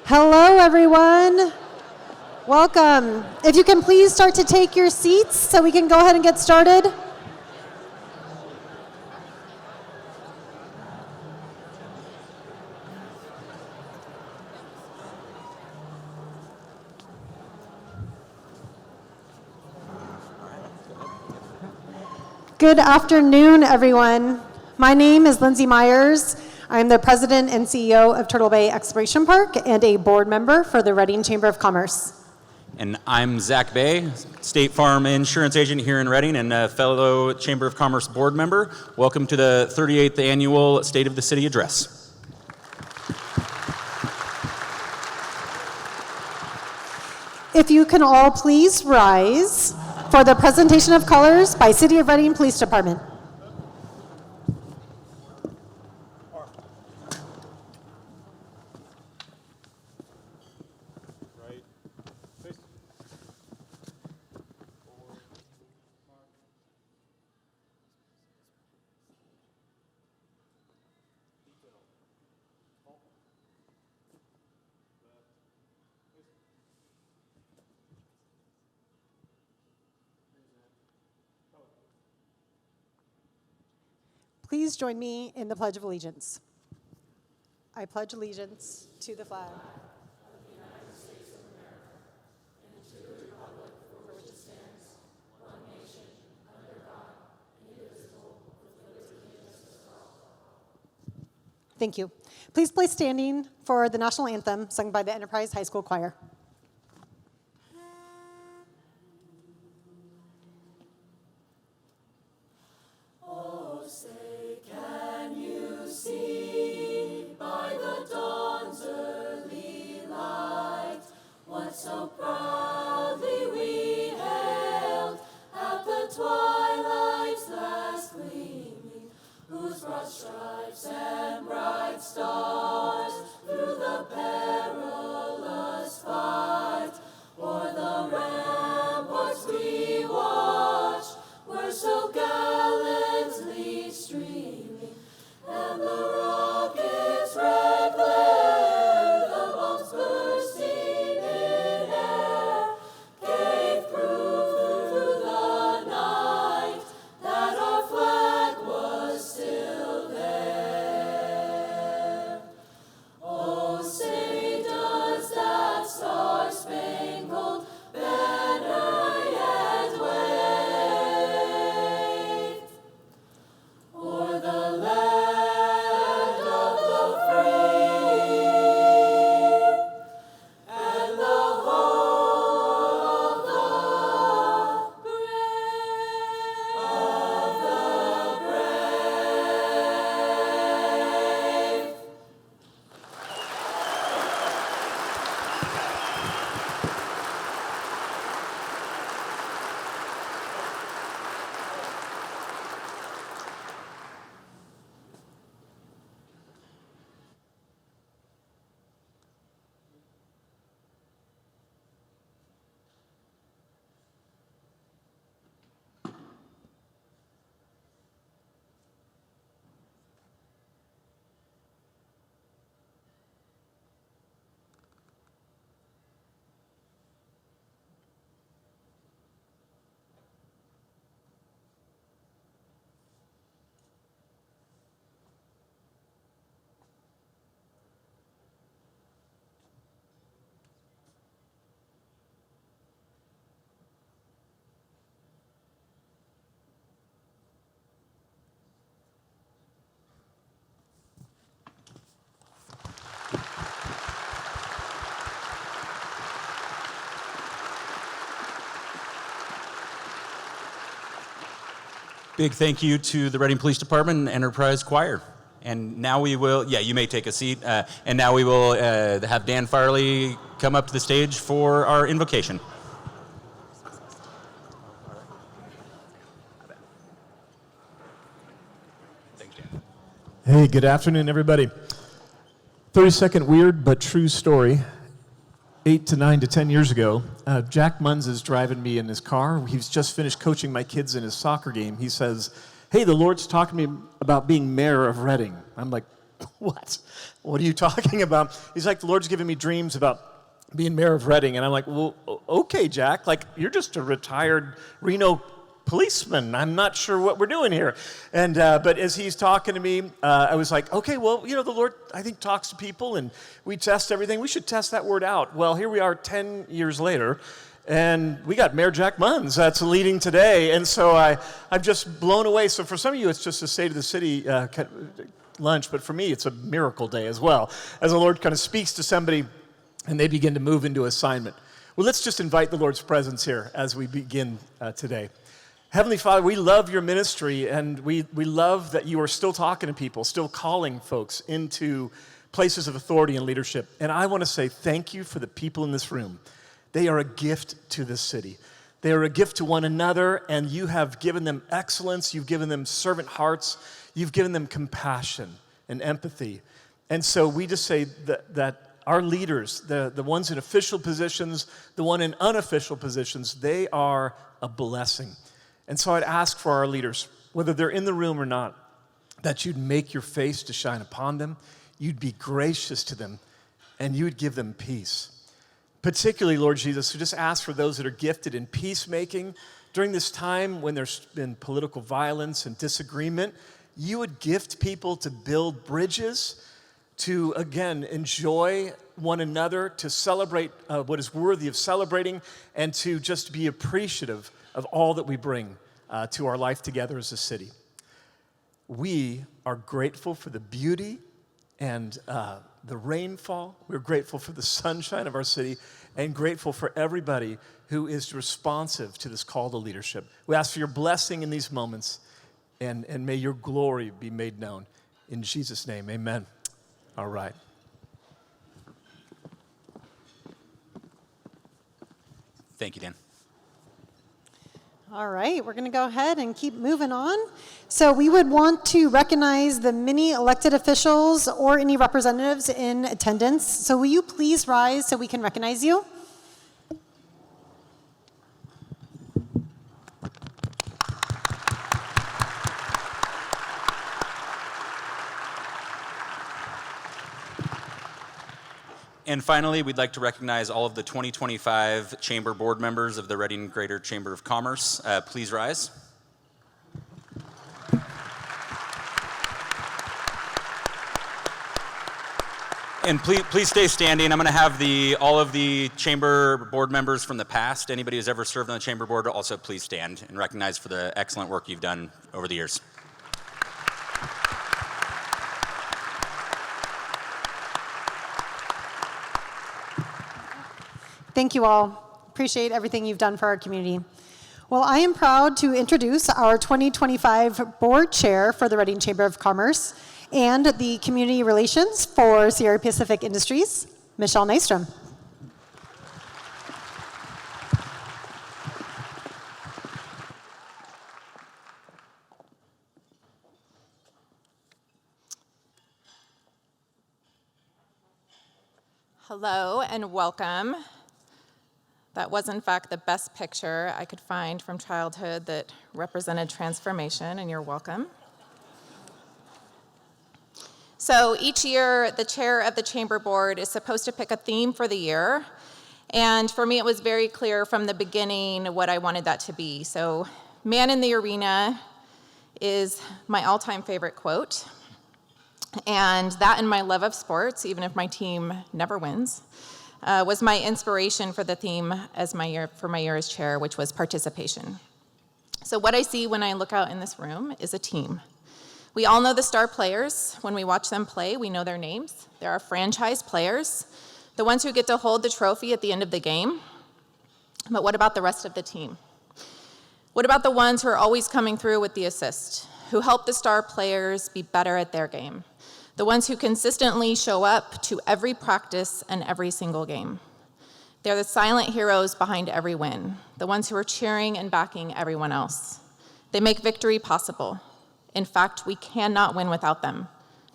Hello, everyone. Welcome. If you can please start to take your seats so we can go ahead and get started. Good afternoon, everyone. My name is Lindsay Myers. I'm the president and CEO of Turtle Bay Exploration Park and a board member for the Reading Chamber of Commerce. And I'm Zach Bay, State Farm insurance agent here in Reading and a fellow Chamber of Commerce board member. Welcome to the 38th annual State of the City Address. If you can all please rise for the presentation of colors by City of Reading Police Department. Please join me in the Pledge of Allegiance. I pledge allegiance to the flag of the United States of America and to the republic for which it stands, one nation, under God, indivisible, with liberty and justice for all. Thank you. Please place standing for the national anthem sung by the Enterprise High School Choir. So proudly we hailed at the twilight's last gleaming, whose broad stripes and bright stars through the perilous fight o'er the ramparts we watched were so gallantly streaming, and the rocket's red glare, the bombs bursting Big thank you to the Reading Police Department and Enterprise Choir. And now we will, you may take a seat. And now we will have Dan Farley come up to the stage for our invocation. Thanks, Dan. Hey, good afternoon, everybody. 30-second weird but true story. 8 to 9 to 10 years ago, Jack Munz is driving me in his car. He's just finished coaching my kids in his soccer game. He says, hey, the Lord's talking to me about being mayor of Reading. I'm like, what? What are you talking about? He's like, the Lord's given me dreams about being mayor of Reading. And I'm like, well, okay, Jack, like, you're just a retired Reno policeman. I'm not sure what we're doing here. And but as he's talking to me, I was like, okay, well, the Lord, I think, talks to people, and we test everything. We should test that word out. Well, here we are 10 years later, and we got Mayor Jack Munz that's leading today. And so I'm just blown away. So for some of you, it's just a State of the City lunch, but for me, it's a miracle day as well, as the Lord kind of speaks to somebody and they begin to move into assignment. Well, let's just invite the Lord's presence here as we begin today. Heavenly Father, we love your ministry, and we love that you are still talking to people, still calling folks into places of authority and leadership. And I want to say thank you for the people in this room. They are a gift to this city. They are a gift to one another, and you have given them excellence. You've given them servant hearts. You've given them compassion and empathy. And so we just say that our leaders, the ones in official positions, the one in unofficial positions, they are a blessing. And so I'd ask for our leaders, whether they're in the room or not, that you'd make your face to shine upon them, you'd be gracious to them, and you'd give them peace. Particularly, Lord Jesus, we just ask for those that are gifted in peacemaking during this time when there's been political violence and disagreement. You would gift people to build bridges, to, again, enjoy one another, to celebrate what is worthy of celebrating, and to just be appreciative of all that we bring to our life together as a city. We are grateful for the beauty and the rainfall. We're grateful for the sunshine of our city, and grateful for everybody who is responsive to this call to leadership. We ask for your blessing in these moments, and may your glory be made known. In Jesus' name, amen. All right. Thank you, Dan. All right, we're going to go ahead and keep moving on. So we would want to recognize the many elected officials or any representatives in attendance. So will you please rise so we can recognize you? And finally, we'd like to recognize all of the 2025 Chamber Board members of the Reading Greater Chamber of Commerce. Please rise. And please stay standing. I'm going to have all of the Chamber Board members from the past, anybody who's ever served on the Chamber Board, also please stand and recognize for the excellent work you've done over the years. Thank you all. Appreciate everything you've done for our community. Well, I am proud to introduce our 2025 Board Chair for the Reading Chamber of Commerce and the Community Relations for Sierra Pacific Industries, Michelle Nystrom. Hello and welcome. That was, in fact, the best picture I could find from childhood that represented transformation, and you're welcome. So each year, the chair of the Chamber Board is supposed to pick a theme for the year, and for me, it was very clear from the beginning what I wanted that to be. So, Man in the Arena is my all-time favorite quote, and that and my love of sports, even if my team never wins, was my inspiration for the theme for my year as chair, which was participation. So what I see when I look out in this room is a team. We all know the star players. When we watch them play, we know their names. There are franchise players, the ones who get to hold the trophy at the end of the game. But what about the rest of the team? What about the ones who are always coming through with the assist, who help the star players be better at their game? The ones who consistently show up to every practice and every single game. They're the silent heroes behind every win, the ones who are cheering and backing everyone else. They make victory possible. In fact, we cannot win without them,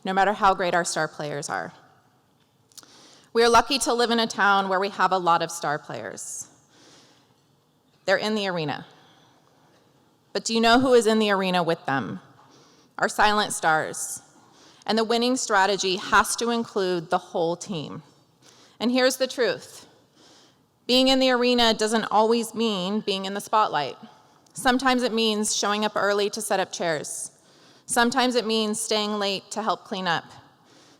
no matter how great our star players are. We are lucky to live in a town where we have a lot of star players. They're in the arena. But do you know who is in the arena with them? Our silent stars. And the winning strategy has to include the whole team. And here's the truth. Being in the arena doesn't always mean being in the spotlight. Sometimes it means showing up early to set up chairs. Sometimes it means staying late to help clean up.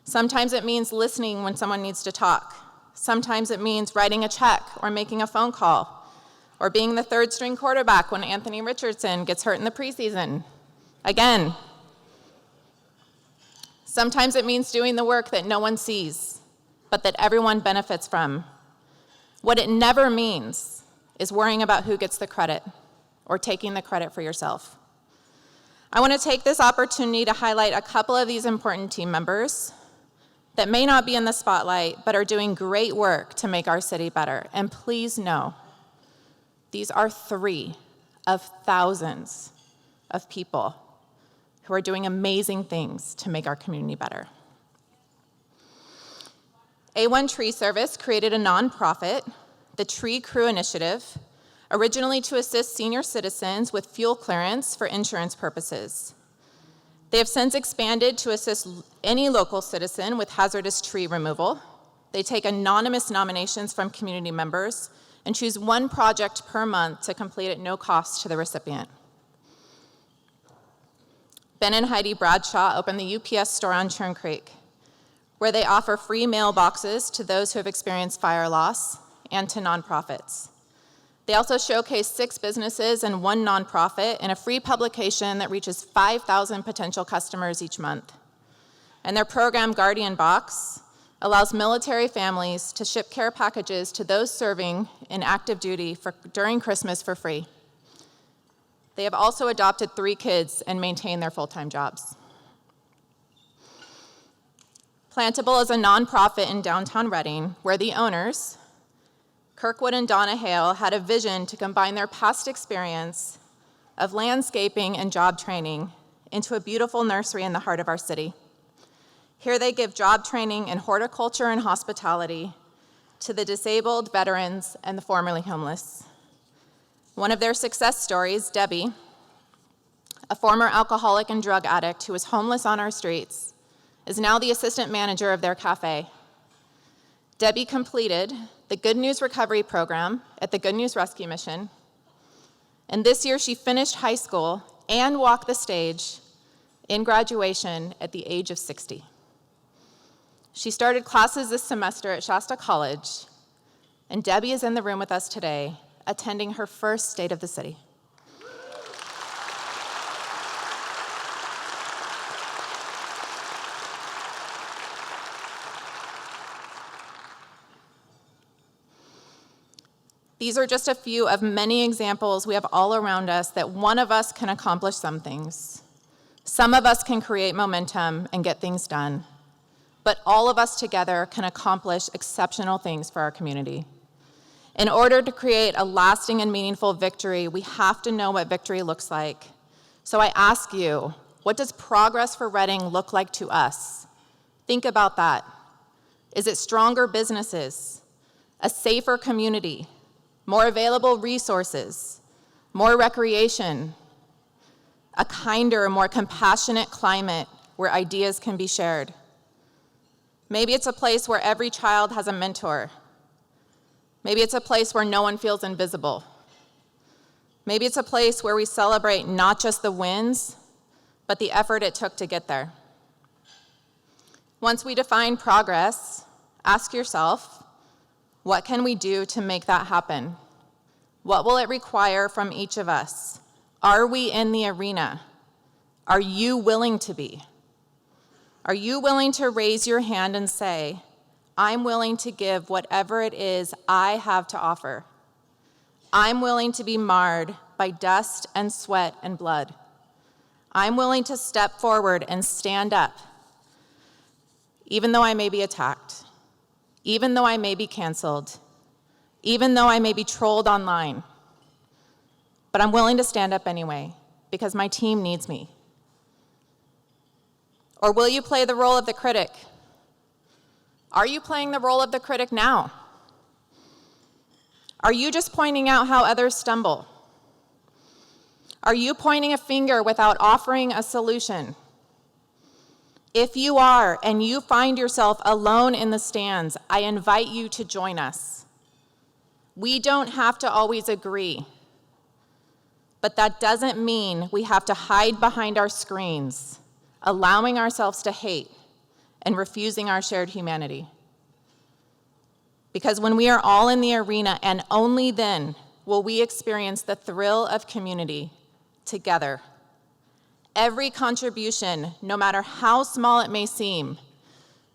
Sometimes it means listening when someone needs to talk. Sometimes it means writing a check or making a phone call, or being the third string quarterback when Anthony Richardson gets hurt in the preseason. Again. Sometimes it means doing the work that no one sees, but that everyone benefits from. What it never means is worrying about who gets the credit or taking the credit for yourself. I want to take this opportunity to highlight a couple of these important team members that may not be in the spotlight, but are doing great work to make our city better. And please know, these are 3 of thousands of people who are doing amazing things to make our community better. A1 Tree Service created a nonprofit, the Tree Crew Initiative, originally to assist senior citizens with fuel clearance for insurance purposes. They have since expanded to assist any local citizen with hazardous tree removal. They take anonymous nominations from community members and choose one project per month to complete at no cost to the recipient. Ben and Heidi Bradshaw opened the UPS store on Churn Creek, where they offer free mailboxes to those who have experienced fire loss and to nonprofits. They also showcase 6 businesses and 1 nonprofit in a free publication that reaches 5,000 potential customers each month. And their program, Guardian Box, allows military families to ship care packages to those serving in active duty during Christmas for free. They have also adopted 3 kids and maintain their full-time jobs. Plantable is a nonprofit in downtown Reading where the owners, Kirkwood and Donna Hale, had a vision to combine their past experience of landscaping and job training into a beautiful nursery in the heart of our city. Here they give job training in horticulture and hospitality to the disabled, veterans, and the formerly homeless. One of their success stories, Debbie, a former alcoholic and drug addict who was homeless on our streets, is now the assistant manager of their cafe. Debbie completed the Good News Recovery Program at the Good News Rescue Mission, and this year she finished high school and walked the stage in graduation at the age of 60. She started classes this semester at Shasta College, and Debbie is in the room with us today, attending her first State of the City. These are just a few of many examples we have all around us that one of us can accomplish some things. Some of us can create momentum and get things done, but all of us together can accomplish exceptional things for our community. In order to create a lasting and meaningful victory, we have to know what victory looks like. So I ask you, what does progress for Reading look like to us? Think about that. Is it stronger businesses, a safer community, more available resources, more recreation, a kinder, more compassionate climate where ideas can be shared? Maybe it's a place where every child has a mentor. Maybe it's a place where no one feels invisible. Maybe it's a place where we celebrate not just the wins, but the effort it took to get there. Once we define progress, ask yourself, what can we do to make that happen? What will it require from each of us? Are we in the arena? Are you willing to be? Are you willing to raise your hand and say, I'm willing to give whatever it is I have to offer. I'm willing to be marred by dust and sweat and blood. I'm willing to step forward and stand up, even though I may be attacked, even though I may be canceled, even though I may be trolled online. But I'm willing to stand up anyway, because my team needs me. Or will you play the role of the critic? Are you playing the role of the critic now? Are you just pointing out how others stumble? Are you pointing a finger without offering a solution? If you are and you find yourself alone in the stands, I invite you to join us. We don't have to always agree, but that doesn't mean we have to hide behind our screens, allowing ourselves to hate and refusing our shared humanity. Because when we are all in the arena, and only then will we experience the thrill of community together. Every contribution, no matter how small it may seem,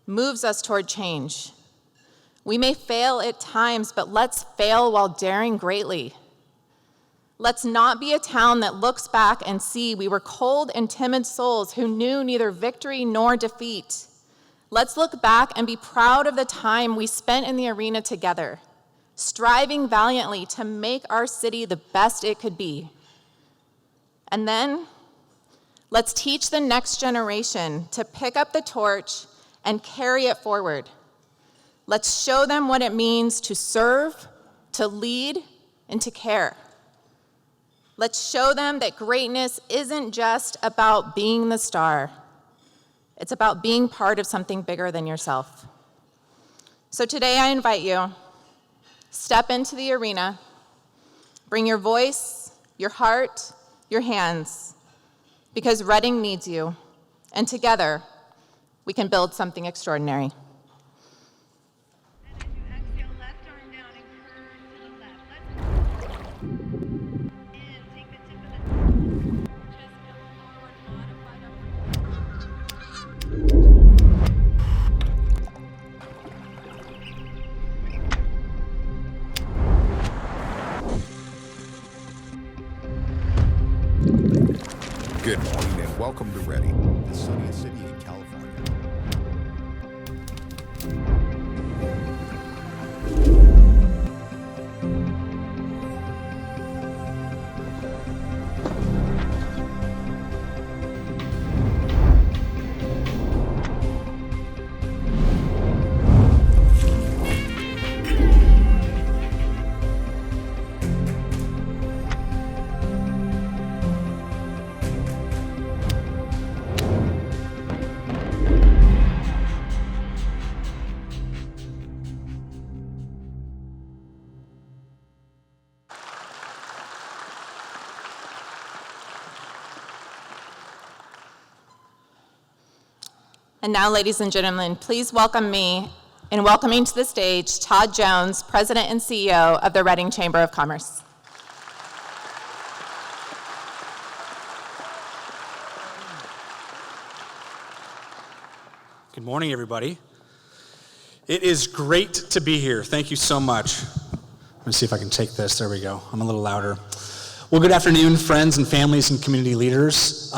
moves us toward change. We may fail at times, but let's fail while daring greatly. Let's not be a town that looks back and see we were cold and timid souls who knew neither victory nor defeat. Let's look back and be proud of the time we spent in the arena together, striving valiantly to make our city the best it could be. And then, let's teach the next generation to pick up the torch and carry it forward. Let's show them what it means to serve, to lead, and to care. Let's show them that greatness isn't just about being the star. It's about being part of something bigger than yourself. So today I invite you, step into the arena, bring your voice, your heart, your hands, because Reading needs you, and together we can build something extraordinary. And as you exhale, left arm down and curve to the left. And take the tip of the chest down forward, modified upward. Good morning and welcome to Reading, the sunniest city in California. And now, ladies and gentlemen, please welcome me in welcoming to the stage Todd Jones, President and CEO of the Reading Chamber of Commerce. Good morning, everybody. It is great to be here. Thank you so much. Let me see if I can take this. There we go. I'm a little louder. Well, good afternoon, friends and families and community leaders.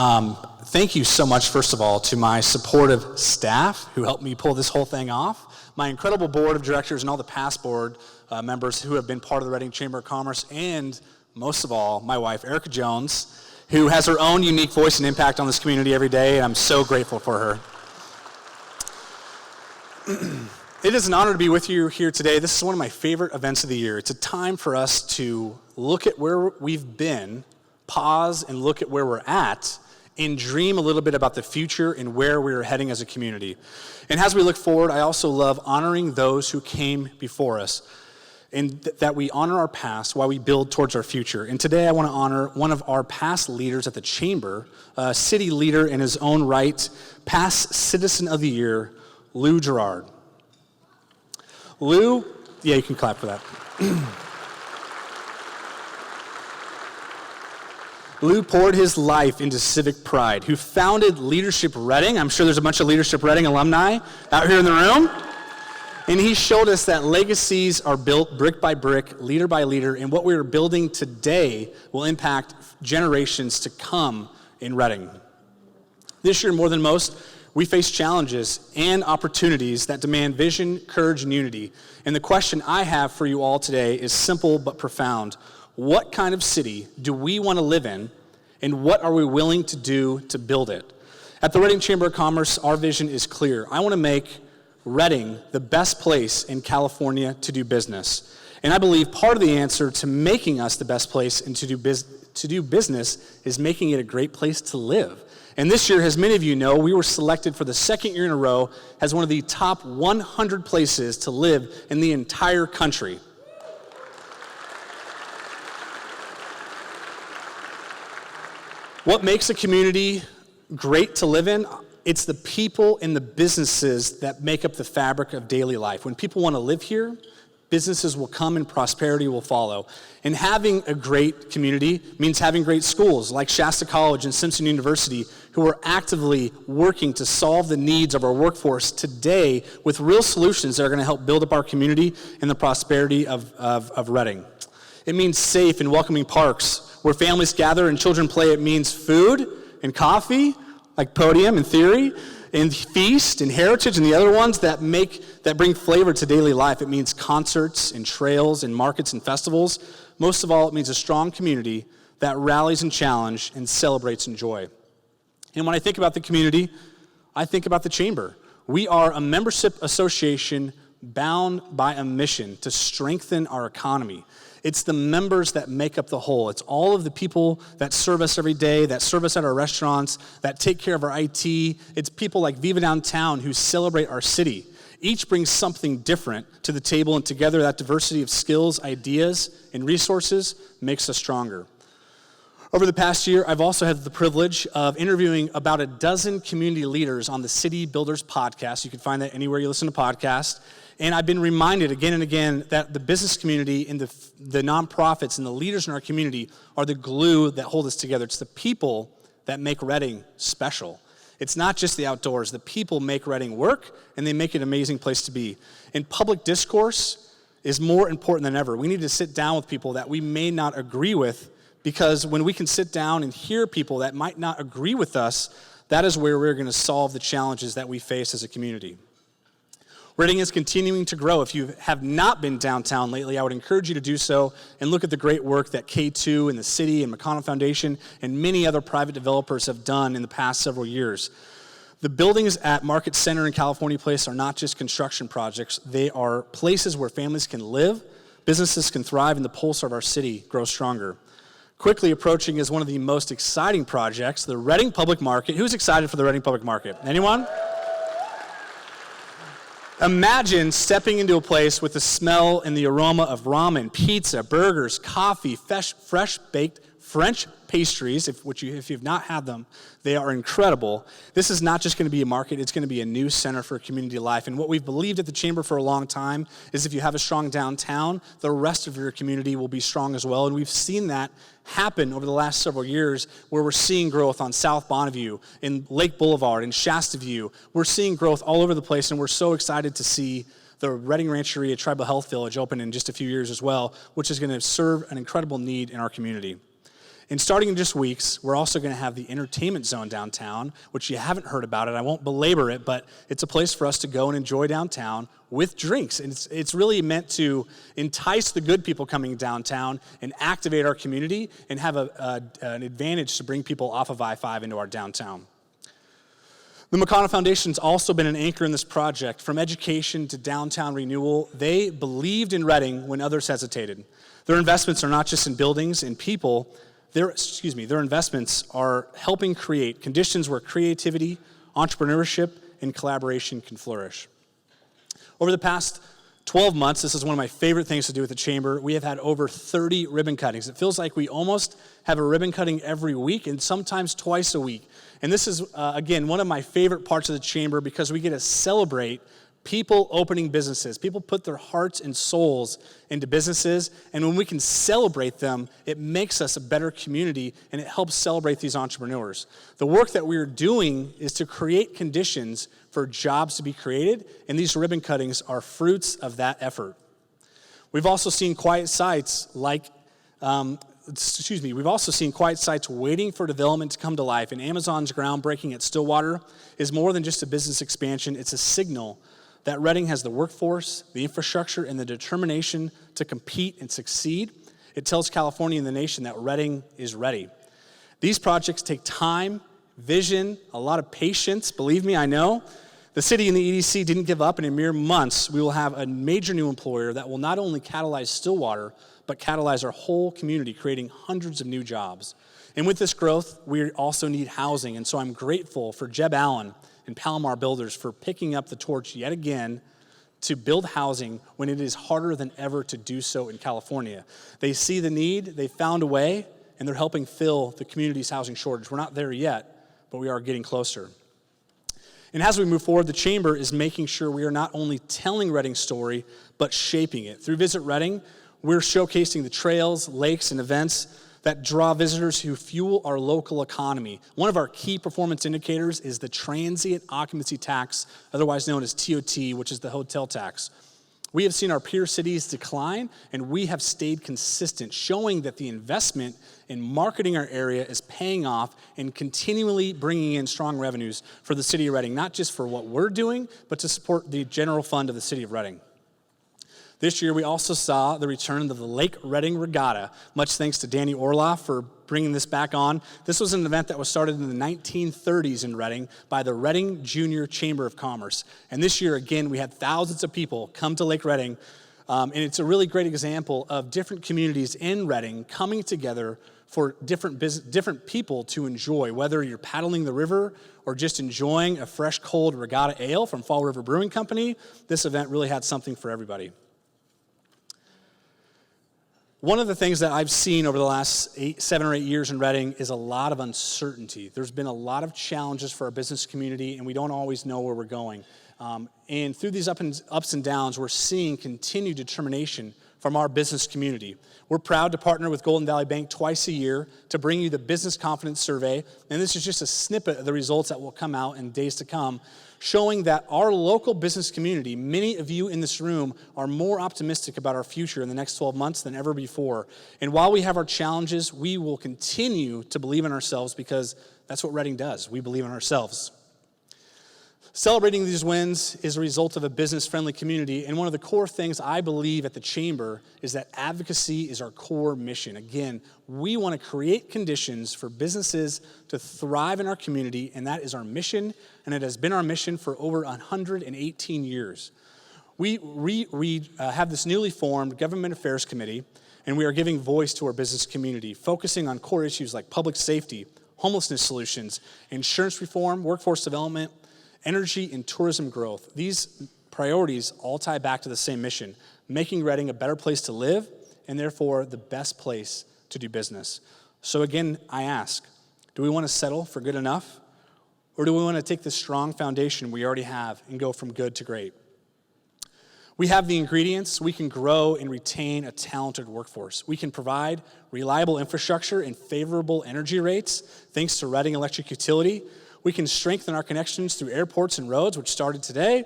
Thank you so much, first of all, to my supportive staff who helped me pull this whole thing off, my incredible board of directors and all the past board members who have been part of the Reading Chamber of Commerce, and most of all, my wife, Erica Jones, who has her own unique voice and impact on this community every day, and I'm so grateful for her. It is an honor to be with you here today. This is one of my favorite events of the year. It's a time for us to look at where we've been, pause and look at where we're at, and dream a little bit about the future and where we're heading as a community. And as we look forward, I also love honoring those who came before us, and that we honor our past while we build towards our future. And today I want to honor one of our past leaders at the Chamber, a city leader in his own right, past Citizen of the Year, Lou Gerard. Lou, yeah, you can clap for that. Lou poured his life into civic pride, who founded Leadership Reading. I'm sure there's a bunch of Leadership Reading alumni out here in the room. And he showed us that legacies are built brick by brick, leader by leader, and what we are building today will impact generations to come in Reading. This year, more than most, we face challenges and opportunities that demand vision, courage, and unity. And the question I have for you all today is simple but profound. What kind of city do we want to live in, and what are we willing to do to build it? At the Reading Chamber of Commerce, our vision is clear. I want to make Reading the best place in California to do business. And I believe part of the answer to making us the best place to do to do business is making it a great place to live. And this year, as many of you know, we were selected for the second year in a row as one of the top 100 places to live in the entire country. What makes a community great to live in? It's the people and the businesses that make up the fabric of daily life. When people want to live here, businesses will come and prosperity will follow. And having a great community means having great schools like Shasta College and Simpson University, who are actively working to solve the needs of our workforce today with real solutions that are going to help build up our community and the prosperity of Reading. It means safe and welcoming parks where families gather and children play. It means food and coffee, like Podium and Theory, and Feast and Heritage and the other ones that bring flavor to daily life. It means concerts and trails and markets and festivals. Most of all, it means a strong community that rallies and challenges and celebrates and joy. And when I think about the community, I think about the Chamber. We are a membership association bound by a mission to strengthen our economy. It's the members that make up the whole. It's all of the people that serve us every day, that serve us at our restaurants, that take care of our IT. It's people like Viva Downtown who celebrate our city. Each brings something different to the table, and together that diversity of skills, ideas, and resources makes us stronger. Over the past year, I've also had the privilege of interviewing about a dozen community leaders on the City Builders podcast. You can find that anywhere you listen to podcasts. And I've been reminded again and again that the business community and the nonprofits and the leaders in our community are the glue that hold us together. It's the people that make Reading special. It's not just the outdoors. The people make Reading work, and they make it an amazing place to be. And public discourse is more important than ever. We need to sit down with people that we may not agree with, because when we can sit down and hear people that might not agree with us, that is where we're going to solve the challenges that we face as a community. Reading is continuing to grow. If you have not been downtown lately, I would encourage you to do so and look at the great work that K2 and the city and McConnell Foundation and many other private developers have done in the past several years. The buildings at Market Center and California Place are not just construction projects. They are places where families can live, businesses can thrive, and the pulse of our city grows stronger. Quickly approaching is one of the most exciting projects, the Reading Public Market. Who's excited for the Reading Public Market? Anyone? Imagine stepping into a place with the smell and the aroma of ramen, pizza, burgers, coffee, fresh-baked French pastries. If you've not had them, they are incredible. This is not just going to be a market, it's going to be a new center for community life. And what we've believed at the Chamber for a long time is if you have a strong downtown, the rest of your community will be strong as well. And we've seen that happen over the last several years, where we're seeing growth on South Bonneview, in Lake Boulevard, in Shasta View. We're seeing growth all over the place, and we're so excited to see the Reading Rancheria Tribal Health Village open in just a few years as well, which is going to serve an incredible need in our community. And starting in just weeks, we're also going to have the entertainment zone downtown, which you haven't heard about it. I won't belabor it, but it's a place for us to go and enjoy downtown with drinks. And it's really meant to entice the good people coming downtown and activate our community and have an advantage to bring people off of I-5 into our downtown. The McConnell Foundation's also been an anchor in this project. From education to downtown renewal, they believed in Reading when others hesitated. Their investments are not just in buildings and people. Their investments are helping create conditions where creativity, entrepreneurship, and collaboration can flourish. Over the past 12 months, this is one of my favorite things to do with the Chamber. We have had over 30 ribbon cuttings. It feels like we almost have a ribbon cutting every week and sometimes twice a week. And this is, again, one of my favorite parts of the Chamber because we get to celebrate people opening businesses. People put their hearts and souls into businesses, and when we can celebrate them, it makes us a better community, and it helps celebrate these entrepreneurs. The work that we're doing is to create conditions for jobs to be created, and these ribbon cuttings are fruits of that effort. We've also seen quiet sites we've also seen quiet sites waiting for development to come to life, and Amazon's groundbreaking at Stillwater is more than just a business expansion. It's a signal that Reading has the workforce, the infrastructure, and the determination to compete and succeed. It tells California and the nation that Reading is ready. These projects take time, vision, a lot of patience. Believe me, I know. The city and the EDC didn't give up, and in mere months, we will have a major new employer that will not only catalyze Stillwater, but catalyze our whole community, creating hundreds of new jobs. And with this growth, we also need housing, and so I'm grateful for Jeb Allen and Palomar Builders for picking up the torch yet again to build housing when it is harder than ever to do so in California. They see the need, they found a way, and they're helping fill the community's housing shortage. We're not there yet, but we are getting closer. And as we move forward, the Chamber is making sure we are not only telling Reading's story, but shaping it. Through Visit Reading, we're showcasing the trails, lakes, and events that draw visitors who fuel our local economy. One of our key performance indicators is the transient occupancy tax, otherwise known as TOT, which is the hotel tax. We have seen our peer cities decline, and we have stayed consistent, showing that the investment in marketing our area is paying off and continually bringing in strong revenues for the city of Reading, not just for what we're doing, but to support the general fund of the city of Reading. This year, we also saw the return of the Lake Reading Regatta, much thanks to Danny Orloff for bringing this back on. This was an event that was started in the 1930s in Reading by the Reading Junior Chamber of Commerce. And this year, again, we had thousands of people come to Lake Reading, and it's a really great example of different communities in Reading coming together for different people to enjoy, whether you're paddling the river or just enjoying a fresh, cold regatta ale from Fall River Brewing Company. This event really had something for everybody. One of the things that I've seen over the last 7 or 8 years in Reading is a lot of uncertainty. There's been a lot of challenges for our business community, and we don't always know where we're going. And through these ups and downs, we're seeing continued determination from our business community. We're proud to partner with Golden Valley Bank twice a year to bring you the Business Confidence Survey, and this is just a snippet of the results that will come out in days to come, showing that our local business community, many of you in this room, are more optimistic about our future in the next 12 months than ever before. And while we have our challenges, we will continue to believe in ourselves because that's what Reading does. We believe in ourselves. Celebrating these wins is a result of a business-friendly community, and one of the core things I believe at the Chamber is that advocacy is our core mission. Again, we want to create conditions for businesses to thrive in our community, and that is our mission, and it has been our mission for over 118 years. We have this newly formed Government Affairs Committee, and we are giving voice to our business community, focusing on core issues like public safety, homelessness solutions, insurance reform, workforce development, energy, and tourism growth. These priorities all tie back to the same mission, making Reading a better place to live and therefore the best place to do business. So again, I ask, do we want to settle for good enough? Or do we want to take the strong foundation we already have and go from good to great? We have the ingredients. We can grow and retain a talented workforce. We can provide reliable infrastructure and favorable energy rates thanks to Reading Electric Utility. We can strengthen our connections through airports and roads, which started today,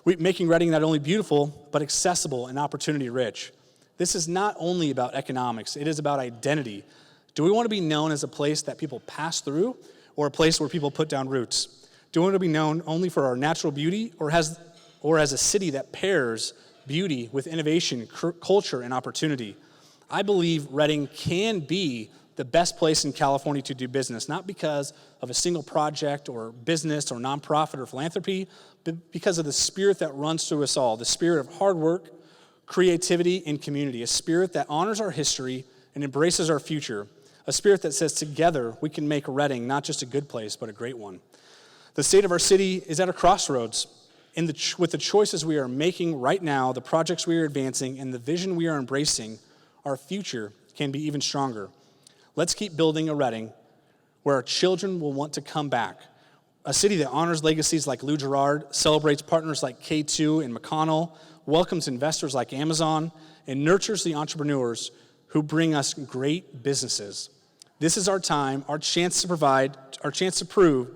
making Reading not only beautiful, but accessible and opportunity-rich. This is not only about economics, it is about identity. Do we want to be known as a place that people pass through, or a place where people put down roots? Do we want to be known only for our natural beauty, or as a city that pairs beauty with innovation, culture, and opportunity? I believe Reading can be the best place in California to do business, not because of a single project or business or nonprofit or philanthropy, but because of the spirit that runs through us all, the spirit of hard work, creativity, and community, a spirit that honors our history and embraces our future, a spirit that says together we can make Reading not just a good place, but a great one. The state of our city is at a crossroads. With the choices we are making right now, the projects we are advancing, and the vision we are embracing, our future can be even stronger. Let's keep building a Reading where our children will want to come back. A city that honors legacies like Lou Gerard, celebrates partners like K2 and McConnell, welcomes investors like Amazon, and nurtures the entrepreneurs who bring us great businesses. This is our time, our chance to prove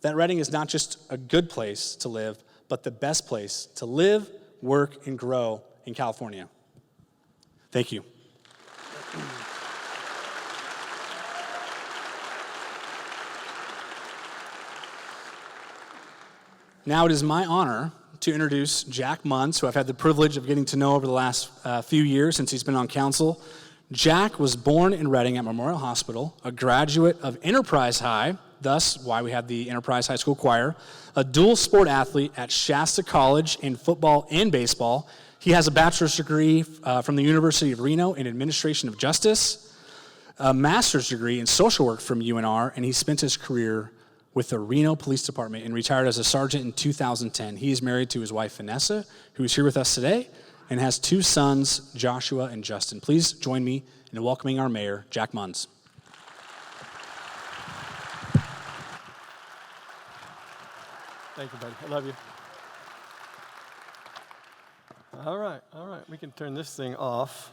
that Reading is not just a good place to live, but the best place to live, work, and grow in California. Thank you. Now it is my honor to introduce Jack Munz, who I've had the privilege of getting to know over the last few years since he's been on council. Jack was born in Reading at Memorial Hospital, a graduate of Enterprise High, thus why we have the Enterprise High School Choir. A dual sport athlete at Shasta College in football and baseball. He has a bachelor's degree from the University of Reno in Administration of Justice, a master's degree in social work from UNR, and he spent his career with the Reno Police Department and retired as a sergeant in 2010. He is married to his wife, Vanessa, who is here with us today, and has 2 sons, Joshua and Justin. Please join me in welcoming our mayor, Jack Munz. Thank you, buddy. I love you. All right. We can turn this thing off.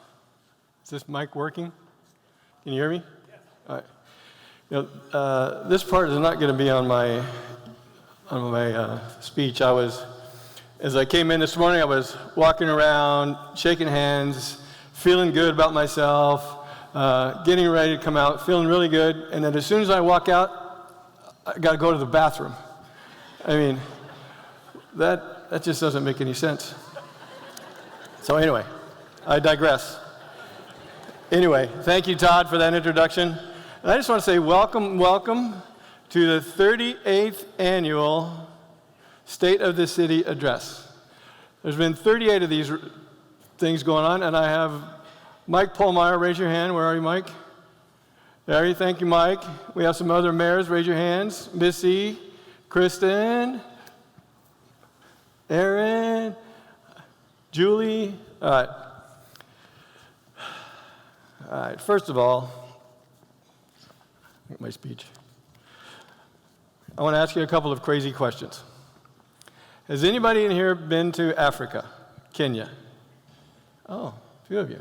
Is this mic working? Can you hear me? Yes. All right. You know, this part is not going to be on my speech. As I came in this morning, I was walking around, shaking hands, feeling good about myself, getting ready to come out, feeling really good. And then as soon as I walk out, I got to go to the bathroom. I mean, that just doesn't make any sense. So anyway, I digress. Anyway, thank you, Todd, for that introduction. And I just want to say welcome to the 38th annual State of the City Address. There's been 38 of these things going on, and I have Mike Polmeyer. Raise your hand. Where are you, Mike? There you. Thank you, Mike. We have some other mayors. Raise your hands. Missy, Kristen, Aaron, Julie. All right. First of all, my speech. I want to ask you a couple of crazy questions. Has anybody in here been to Africa, Kenya? Oh, a few of you.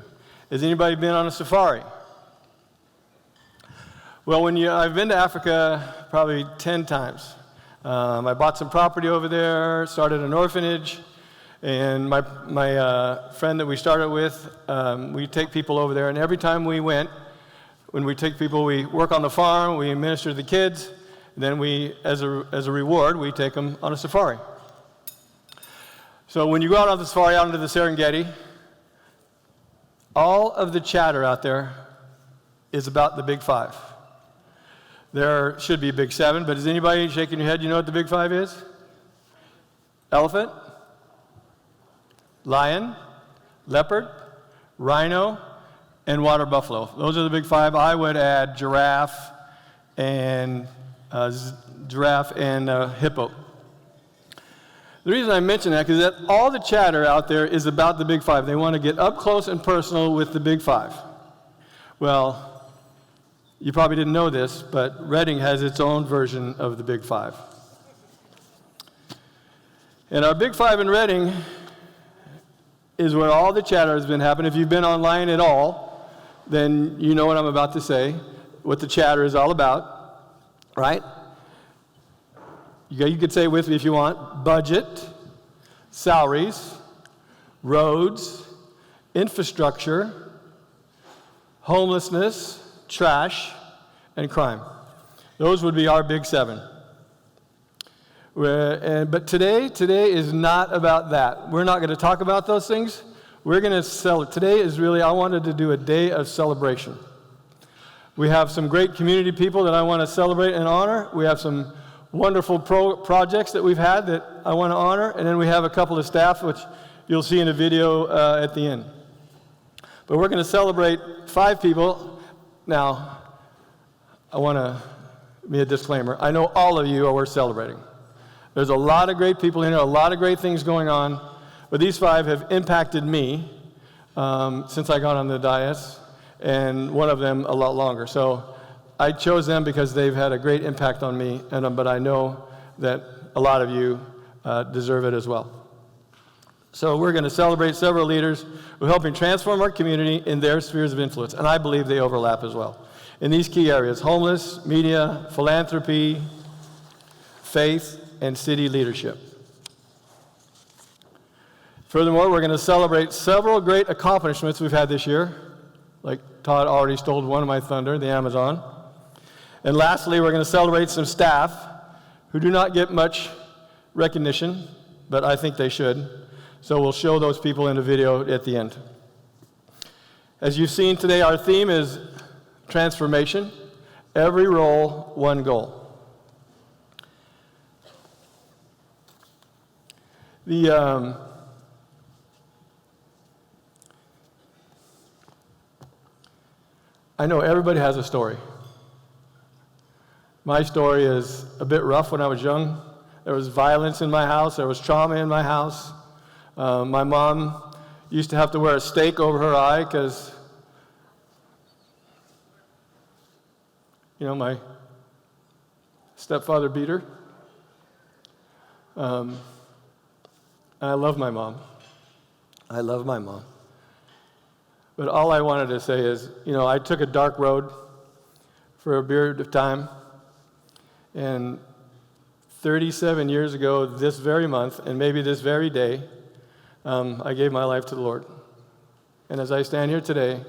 Has anybody been on a safari? Well, I've been to Africa probably 10 times. I bought some property over there, started an orphanage, and my friend that we started with, we take people over there, and every time we went, when we take people, we work on the farm, we minister to the kids, and then we, as a reward, we take them on a safari. So when you go out on the safari out into the Serengeti, all of the chatter out there is about the Big Five. There should be a Big Seven, but is anybody shaking your head? You know what the Big Five is? Elephant, lion, leopard, rhino, and water buffalo. Those are the Big Five. I would add giraffe and hippo. The reason I mention that is that all the chatter out there is about the Big Five. They want to get up close and personal with the Big Five. Well, you probably didn't know this, but Redding has its own version of the Big Five. And our Big Five in Redding is where all the chatter has been happening. If you've been online at all, then you know what I'm about to say, what the chatter is all about, right? You could say it with me if you want. Budget, salaries, roads, infrastructure, homelessness, trash, and crime. Those would be our Big Seven. But today is not about that. We're not going to talk about those things. We're going to celebrate. Today is really, I wanted to do a day of celebration. We have some great community people that I want to celebrate and honor. We have some wonderful projects that we've had that I want to honor. And then we have a couple of staff, which you'll see in a video at the end. But we're going to celebrate 5 people. Now, I want to be a disclaimer. I know all of you are worth celebrating. There's a lot of great people in here, a lot of great things going on. But these 5 have impacted me since I got on the dais, and one of them a lot longer. So I chose them because they've had a great impact on me, but I know that a lot of you deserve it as well. So we're going to celebrate several leaders who are helping transform our community in their spheres of influence, and I believe they overlap as well. In these key areas: homeless, media, philanthropy, faith, and city leadership. Furthermore, we're going to celebrate several great accomplishments we've had this year. Like Todd already stole one of my thunder, the Amazon. And lastly, we're going to celebrate some staff who do not get much recognition, but I think they should. So we'll show those people in a video at the end. As you've seen today, our theme is transformation. Every role, one goal. I know everybody has a story. My story is a bit rough when I was young. There was violence in my house. There was trauma in my house. My mom used to have to wear a stake over her eye because, my stepfather beat her. And I love my mom. I love my mom. But all I wanted to say is, I took a dark road for a period of time. And 37 years ago, this very month, and maybe this very day, I gave my life to the Lord. And as I stand here today,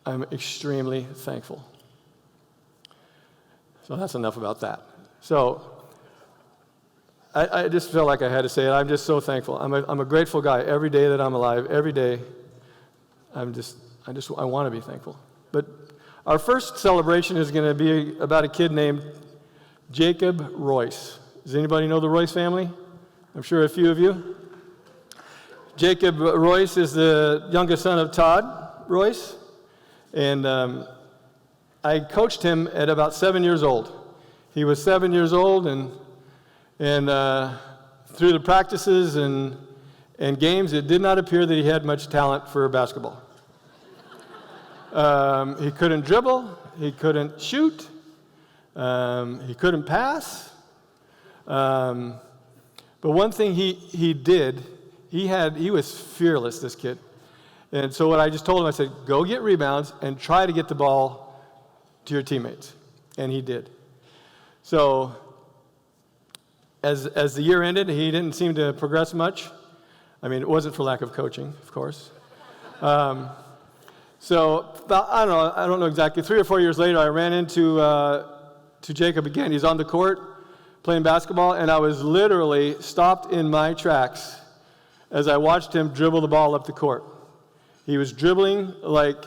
I'm extremely thankful. So that's enough about that. So I just felt like I had to say it. I'm just so thankful. I'm a grateful guy every day that I'm alive. Every day, I want to be thankful. But our first celebration is going to be about a kid named Jacob Royce. Does anybody know the Royce family? I'm sure a few of you. Jacob Royce is the youngest son of Todd Royce, and I coached him at about 7 years old. He was 7 years old, and through the practices and games, it did not appear that he had much talent for basketball. He couldn't dribble, he couldn't shoot, he couldn't pass. But one thing he did, he was fearless, this kid. And so what I just told him, I said, go get rebounds and try to get the ball to your teammates. And he did. So as the year ended, he didn't seem to progress much. I mean, it wasn't for lack of coaching, of course. So about, I don't know exactly, 3 or 4 years later, I ran into to Jacob again. He's on the court playing basketball, and I was literally stopped in my tracks as I watched him dribble the ball up the court. He was dribbling like,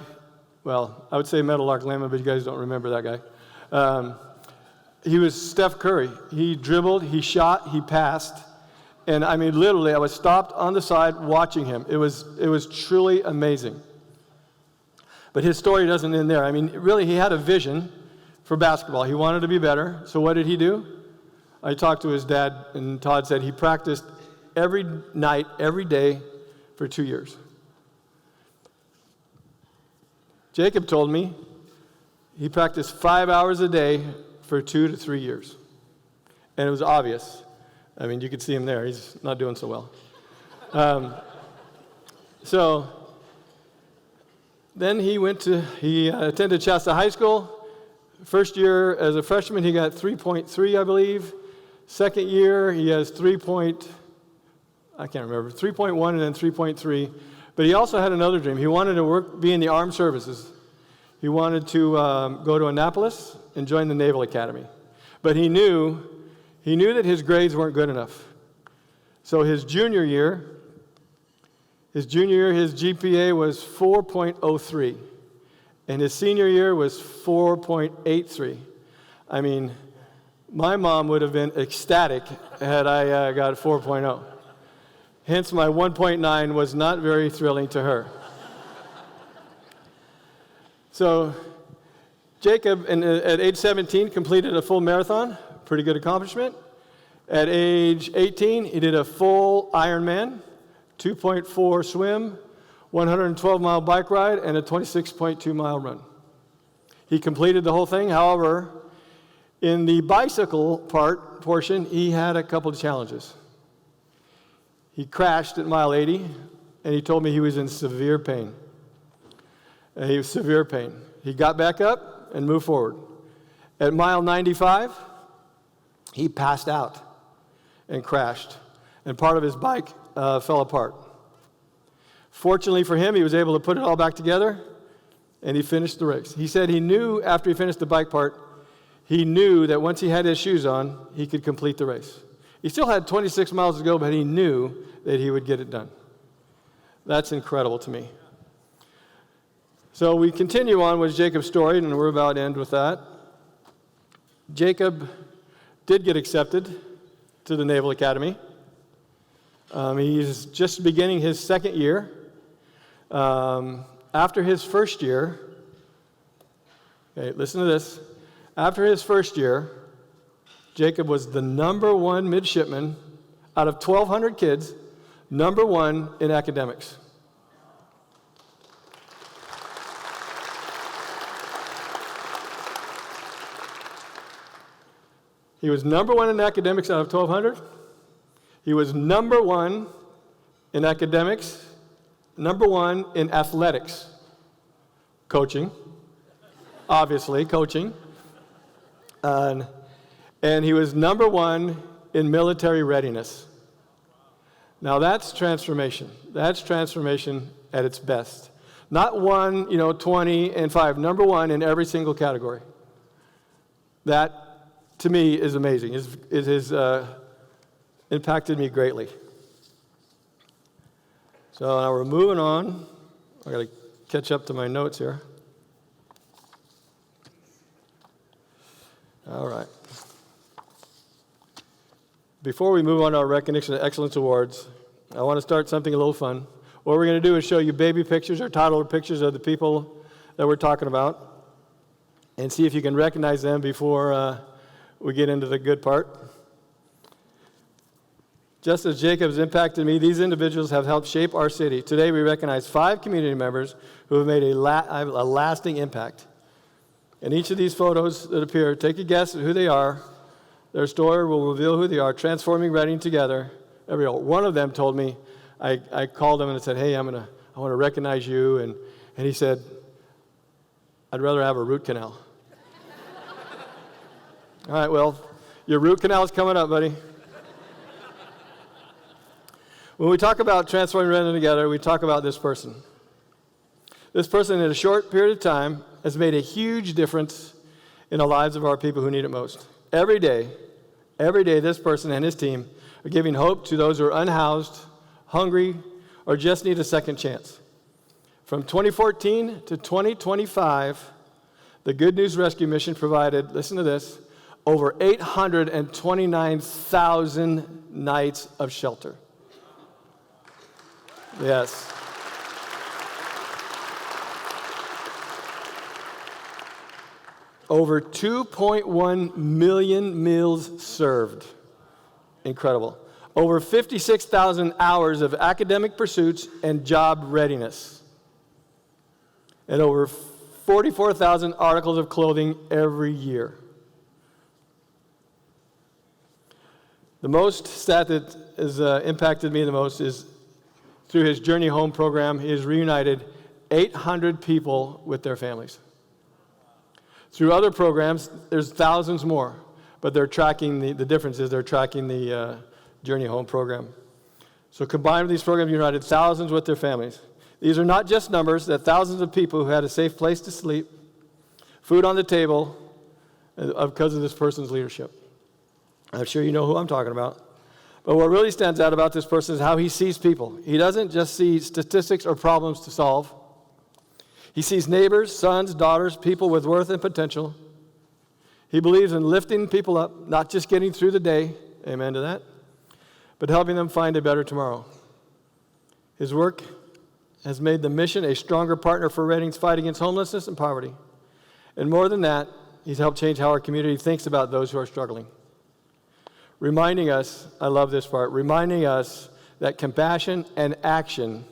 well, I would say Meadowlark Lemon, but you guys don't remember that guy. He was Steph Curry. He dribbled, he shot, he passed. And I mean, literally, I was stopped on the side watching him. It was truly amazing. But his story doesn't end there. I mean, really, he had a vision for basketball. He wanted to be better. So what did he do? I talked to his dad, and Todd said he practiced every night, every day for 2 years. Jacob told me he practiced 5 hours a day for 2 to 3 years. And it was obvious. I mean, you could see him there. He's not doing so well. So then he attended Shasta High School. First year as a freshman, he got 3.3, I believe. Second year, he has 3.1 and then 3.3. But he also had another dream. He wanted to be in the armed services. He wanted to go to Annapolis and join the Naval Academy. But he knew that his grades weren't good enough. So his junior year, his GPA was 4.03. And his senior year was 4.83. I mean, my mom would have been ecstatic had I got 4.0. Hence, my 1.9 was not very thrilling to her. So Jacob, at age 17, completed a full marathon. Pretty good accomplishment. At age 18, he did a full Ironman, 2.4 swim, 112-mile bike ride, and a 26.2-mile run. He completed the whole thing. However, in the bicycle portion, he had a couple of challenges. He crashed at mile 80, and he told me he was in severe pain. He was severe pain. He got back up and moved forward. At mile 95, he passed out and crashed, and part of his bike fell apart. Fortunately for him, he was able to put it all back together, and he finished the race. He said he knew after he finished the bike part, he knew that once he had his shoes on, he could complete the race. He still had 26 miles to go, but he knew that he would get it done. That's incredible to me. So we continue on with Jacob's story, and we're about to end with that. Jacob did get accepted to the Naval Academy. He's just beginning his second year. After his first year, okay, listen to this. After his first year, Jacob was the number one midshipman out of 1,200 kids, number one in academics. He was number one in academics out of 1,200. He was number one in academics, number one in athletics, coaching, obviously, coaching. And he was number one in military readiness. Now that's transformation. That's transformation at its best. Not 1, 20, and 5. Number one in every single category. That, to me, is amazing. It has impacted me greatly. So now we're moving on. I got to catch up to my notes here. All right. Before we move on to our Recognition of Excellence Awards, I want to start something a little fun. What we're going to do is show you baby pictures or toddler pictures of the people that we're talking about and see if you can recognize them before we get into the good part. Just as Jacob has impacted me, these individuals have helped shape our city. Today we recognize 5 community members who have made a lasting impact. In each of these photos that appear, take a guess at who they are. Their story will reveal who they are, transforming Reading together. Every one of them told me, I called him and I said, hey, I want to recognize you. And he said, I'd rather have a root canal. All right, well, your root canal is coming up, buddy. When we talk about transforming Reading together, we talk about this person. This person, in a short period of time, has made a huge difference in the lives of our people who need it most. Every day, this person and his team are giving hope to those who are unhoused, hungry, or just need a second chance. From 2014 to 2025, the Good News Rescue Mission provided, listen to this, over 829,000 nights of shelter. Yes. Over 2.1 million meals served. Incredible. Over 56,000 hours of academic pursuits and job readiness. And over 44,000 articles of clothing every year. The most stat that has impacted me the most is through his Journey Home program, he has reunited 800 people with their families. Through other programs, there's thousands more, but they're tracking the difference is they're tracking the Journey Home program. So combined with these programs, united thousands with their families. These are not just numbers, they're thousands of people who had a safe place to sleep, food on the table, because of this person's leadership. I'm sure you know who I'm talking about. But what really stands out about this person is how he sees people. He doesn't just see statistics or problems to solve. He sees neighbors, sons, daughters, people with worth and potential. He believes in lifting people up, not just getting through the day, amen to that, but helping them find a better tomorrow. His work has made the mission a stronger partner for Reading's fight against homelessness and poverty. And more than that, he's helped change how our community thinks about those who are struggling. Reminding us, I love this part, reminding us that compassion and action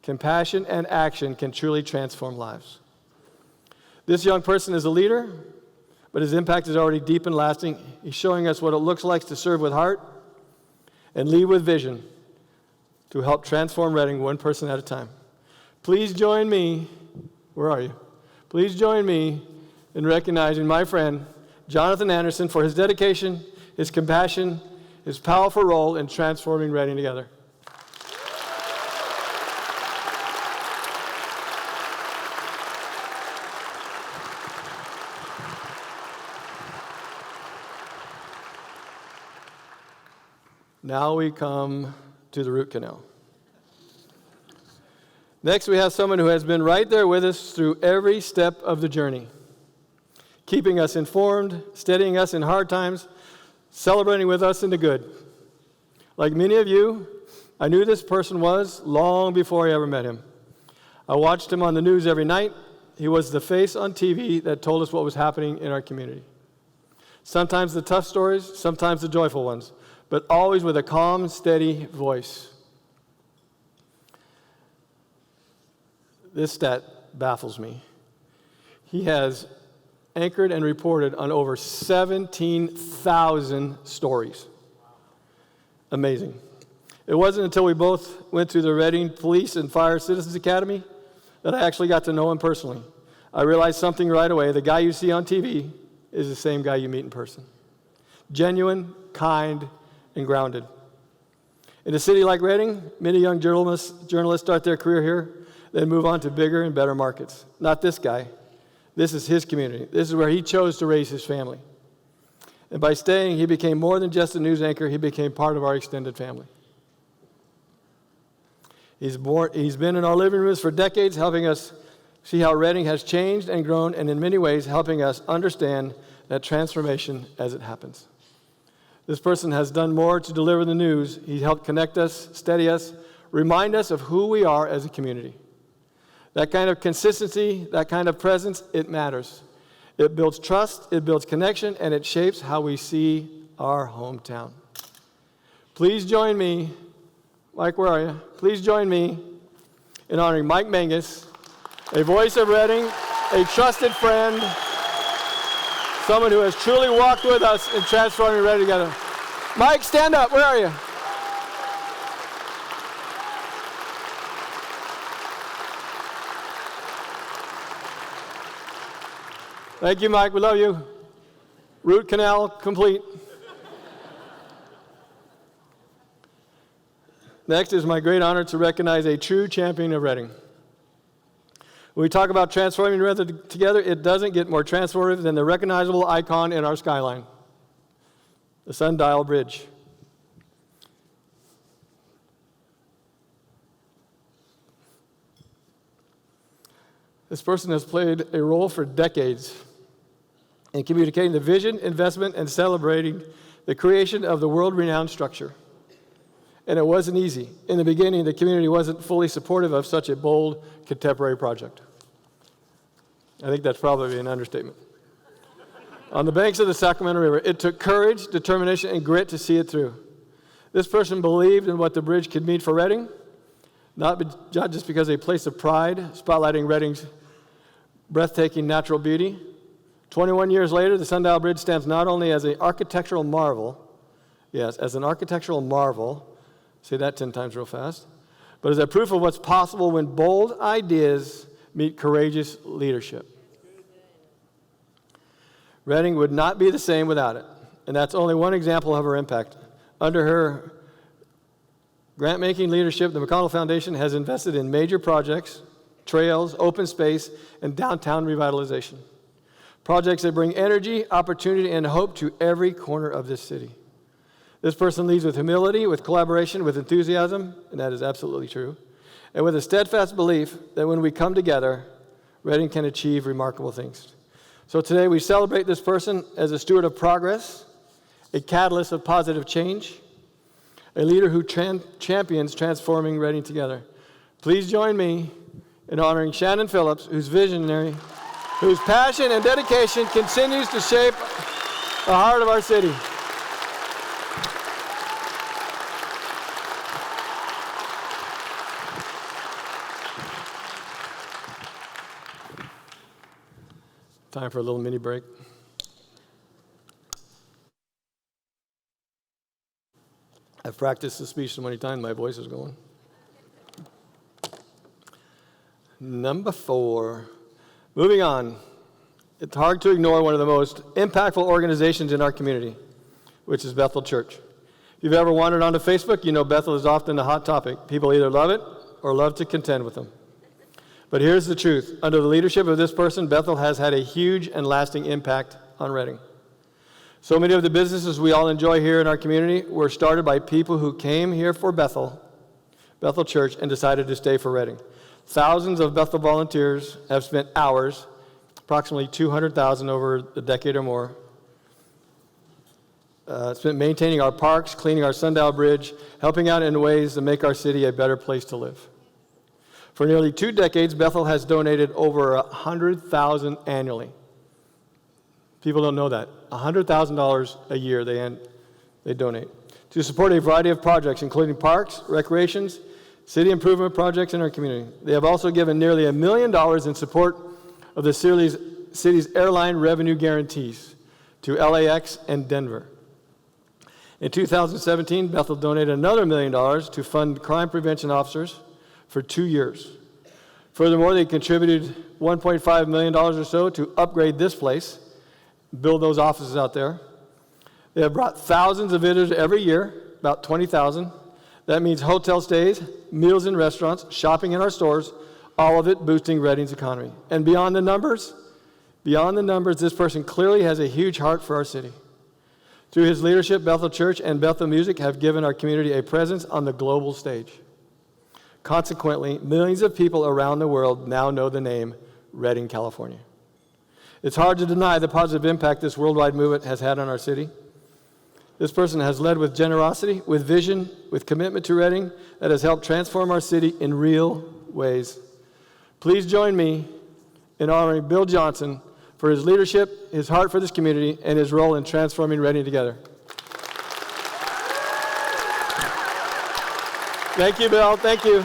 can truly transform lives. This young person is a leader, but his impact is already deep and lasting. He's showing us what it looks like to serve with heart and lead with vision to help transform Reading one person at a time. Please join me, where are you? Please join me in recognizing my friend, Jonathan Anderson, for his dedication, his compassion, his powerful role in transforming Reading together. Now we come to the root canal. Next, we have someone who has been right there with us through every step of the journey, keeping us informed, steadying us in hard times, celebrating with us in the good. Like many of you, I knew this person was long before I ever met him. I watched him on the news every night. He was the face on TV that told us what was happening in our community. Sometimes the tough stories, sometimes the joyful ones, but always with a calm, steady voice. This stat baffles me. He has anchored and reported on over 17,000 stories. Amazing. It wasn't until we both went through the Reading Police and Fire Citizens Academy that I actually got to know him personally. I realized something right away. The guy you see on TV is the same guy you meet in person. Genuine, kind, and grounded. In a city like Reading, many young journalists start their career here, then move on to bigger and better markets. Not this guy. This is his community. This is where he chose to raise his family. And by staying, he became more than just a news anchor. He became part of our extended family. He's been in our living rooms for decades, helping us see how Reading has changed and grown, and in many ways, helping us understand that transformation as it happens. This person has done more to deliver the news. He helped connect us, steady us, remind us of who we are as a community. That kind of consistency, that kind of presence, it matters. It builds trust, it builds connection, and it shapes how we see our hometown. Please join me. Mike, where are you? Please join me in honoring Mike Mangus, a voice of Reading, a trusted friend, someone who has truly walked with us in transforming Reading together. Mike, stand up. Where are you? Thank you, Mike. We love you. Root canal complete. Next is my great honor to recognize a true champion of Reading. When we talk about transforming Reading together, it doesn't get more transformative than the recognizable icon in our skyline, the Sundial Bridge. This person has played a role for decades in communicating the vision, investment, and celebrating the creation of the world-renowned structure. And it wasn't easy. In the beginning, the community wasn't fully supportive of such a bold contemporary project. I think that's probably an understatement. On the banks of the Sacramento River, it took courage, determination, and grit to see it through. This person believed in what the bridge could mean for Reading, not just because a place of pride, spotlighting Reading's breathtaking natural beauty. 21 years later, the Sundial Bridge stands not only as an architectural marvel, yes, as an architectural marvel, say that 10 times real fast, but as a proof of what's possible when bold ideas meet courageous leadership. Reading would not be the same without it, and that's only one example of her impact. Under her grant-making leadership, the McConnell Foundation has invested in major projects, trails, open space, and downtown revitalization. Projects that bring energy, opportunity, and hope to every corner of this city. This person leads with humility, with collaboration, with enthusiasm, and that is absolutely true, and with a steadfast belief that when we come together, Reading can achieve remarkable things. So today we celebrate this person as a steward of progress, a catalyst of positive change, a leader who champions transforming Reading together. Please join me in honoring Shannon Phillips, whose passion and dedication continues to shape the heart of our city. Time for a little mini break. I've practiced this speech so many times, my voice is going. Number 4. Moving on. It's hard to ignore one of the most impactful organizations in our community, which is Bethel Church. If you've ever wandered onto Facebook, you know Bethel is often a hot topic. People either love it or love to contend with them. But here's the truth. Under the leadership of this person, Bethel has had a huge and lasting impact on Reading. So many of the businesses we all enjoy here in our community were started by people who came here for Bethel Church, and decided to stay for Reading. Thousands of Bethel volunteers have spent hours, approximately 200,000 over a decade or more, spent maintaining our parks, cleaning our Sundial Bridge, helping out in ways to make our city a better place to live. For nearly 2 decades, Bethel has donated over $100,000 annually. People don't know that. $100,000 a year they donate to support a variety of projects, including parks, recreations, city improvement projects in our community. They have also given nearly $1 million in support of the city's airline revenue guarantees to LAX and Denver. In 2017, Bethel donated another $1 million to fund crime prevention officers for 2 years. Furthermore, they contributed $1.5 million or so to upgrade this place, build those offices out there. They have brought thousands of visitors every year, about 20,000. That means hotel stays, meals in restaurants, shopping in our stores, all of it boosting Reading's economy. And beyond the numbers, this person clearly has a huge heart for our city. Through his leadership, Bethel Church and Bethel Music have given our community a presence on the global stage. Consequently, millions of people around the world now know the name Redding, California. It's hard to deny the positive impact this worldwide movement has had on our city. This person has led with generosity, with vision, with commitment to Reading that has helped transform our city in real ways. Please join me in honoring Bill Johnson for his leadership, his heart for this community, and his role in transforming Reading together. Thank you, Bill. Thank you.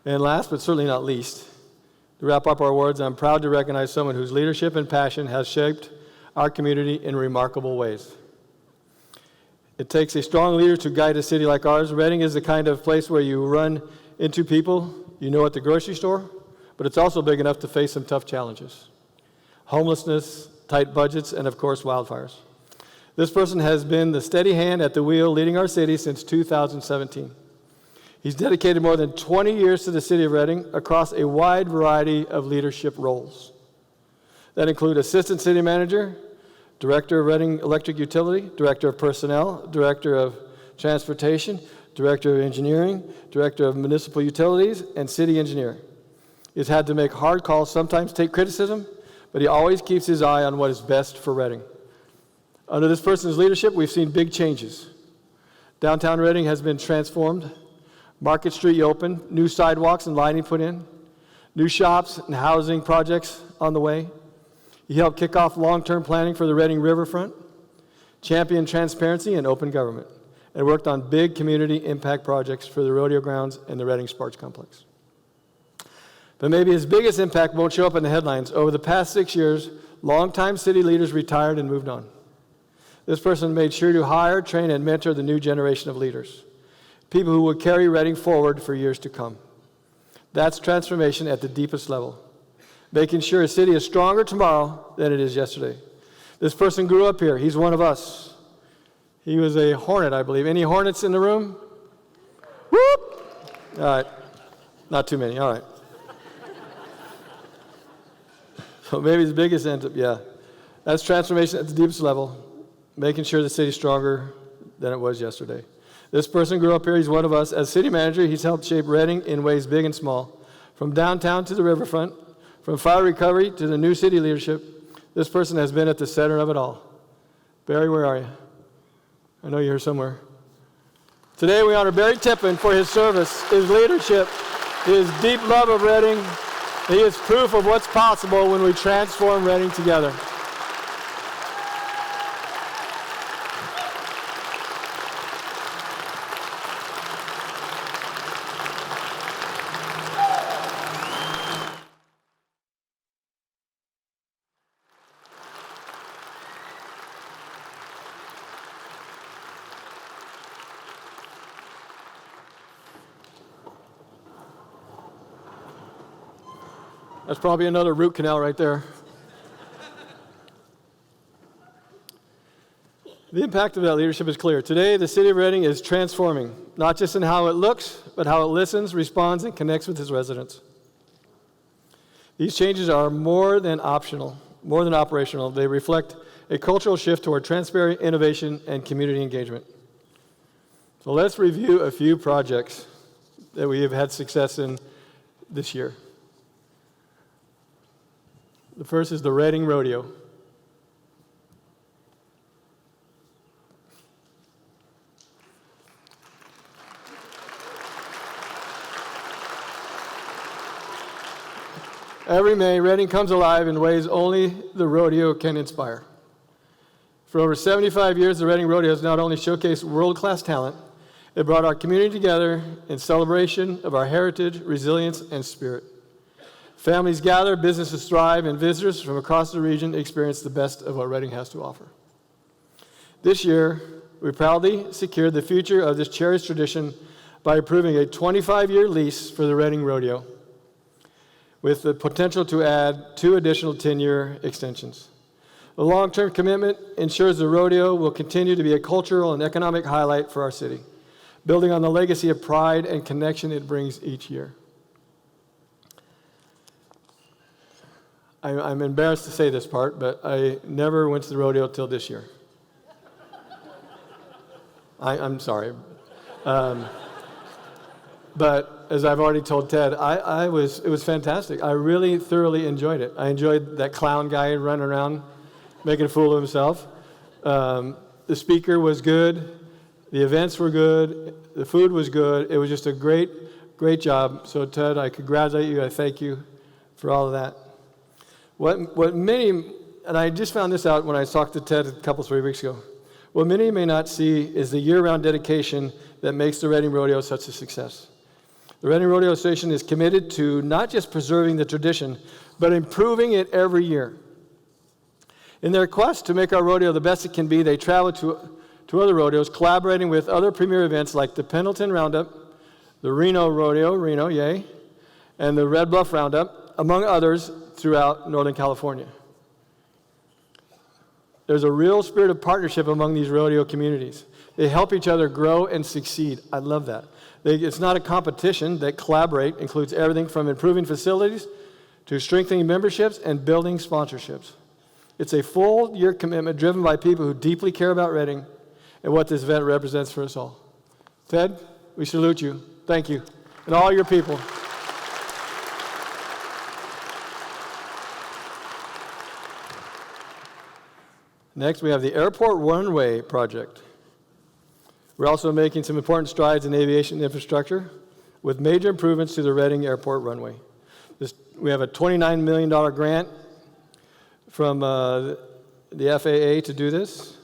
And last but certainly not least, to wrap up our awards, I'm proud to recognize someone whose leadership and passion has shaped our community in remarkable ways. It takes a strong leader to guide a city like ours. Reading is the kind of place where you run into people you know at the grocery store, but it's also big enough to face some tough challenges. Homelessness, tight budgets, and of course, wildfires. This person has been the steady hand at the wheel leading our city since 2017. He's dedicated more than 20 years to the city of Reading across a wide variety of leadership roles that include assistant city manager, director of Reading Electric Utility, director of personnel, director of transportation, director of engineering, director of municipal utilities, and city engineer. He's had to make hard calls, sometimes take criticism, but he always keeps his eye on what is best for Reading. Under this person's leadership, we've seen big changes. Downtown Reading has been transformed. Market Street opened, new sidewalks and lighting put in, new shops and housing projects on the way. He helped kick off long-term planning for the Reading Riverfront, championed transparency and open government, and worked on big community impact projects for the rodeo grounds and the Reading Sports Complex. But maybe his biggest impact won't show up in the headlines. Over the past 6 years, longtime city leaders retired and moved on. This person made sure to hire, train, and mentor the new generation of leaders, people who will carry Reading forward for years to come. That's transformation at the deepest level, making sure a city is stronger tomorrow than it is yesterday. This person grew up here. He's one of us. He was a Hornet, I believe. Any Hornets in the room? Whoop! All right. Not too many. All right. So maybe his biggest that's transformation at the deepest level, making sure the city's stronger than it was yesterday. This person grew up here. He's one of us. As city manager, he's helped shape Reading in ways big and small, from downtown to the riverfront, from fire recovery to the new city leadership. This person has been at the center of it all. Barry, where are you? I know you're here somewhere. Today we honor Barry Tippin for his service, his leadership, his deep love of Reading. He is proof of what's possible when we transform Reading together. That's probably another root canal right there. The impact of that leadership is clear. Today, the city of Reading is transforming, not just in how it looks, but how it listens, responds, and connects with its residents. These changes are more than optional, more than operational. They reflect a cultural shift toward transparency, innovation, and community engagement. So let's review a few projects that we have had success in this year. The first is the Reading Rodeo. Every May, Reading comes alive in ways only the rodeo can inspire. For over 75 years, the Reading Rodeo has not only showcased world-class talent, it brought our community together in celebration of our heritage, resilience, and spirit. Families gather, businesses thrive, and visitors from across the region experience the best of what Reading has to offer. This year, we proudly secured the future of this cherished tradition by approving a 25-year lease for the Reading Rodeo, with the potential to add 2 additional 10-year extensions. The long-term commitment ensures the rodeo will continue to be a cultural and economic highlight for our city, building on the legacy of pride and connection it brings each year. I'm embarrassed to say this part, but I never went to the rodeo till this year. I'm sorry. But as I've already told Ted, it was fantastic. I really thoroughly enjoyed it. I enjoyed that clown guy running around making a fool of himself. The speaker was good. The events were good. The food was good. It was just a great, great job. So Ted, I congratulate you. I thank you for all of that. What many, and I just found this out when I talked to Ted a couple, 3 weeks ago. What many may not see is the year-round dedication that makes the Reading Rodeo such a success. The Reading Rodeo Association is committed to not just preserving the tradition, but improving it every year. In their quest to make our rodeo the best it can be, they travel to other rodeos, collaborating with other premier events like the Pendleton Roundup, the Reno Rodeo, Reno, yay, and the Red Bluff Roundup, among others throughout Northern California. There's a real spirit of partnership among these rodeo communities. They help each other grow and succeed. I love that. It's not a competition. They collaborate, includes everything from improving facilities to strengthening memberships and building sponsorships. It's a full-year commitment driven by people who deeply care about Reading and what this event represents for us all. Ted, we salute you. Thank you. And all your people. Next, we have the Airport Runway project. We're also making some important strides in aviation infrastructure with major improvements to the Reading Airport runway. We have a $29 million grant from the FAA to do this,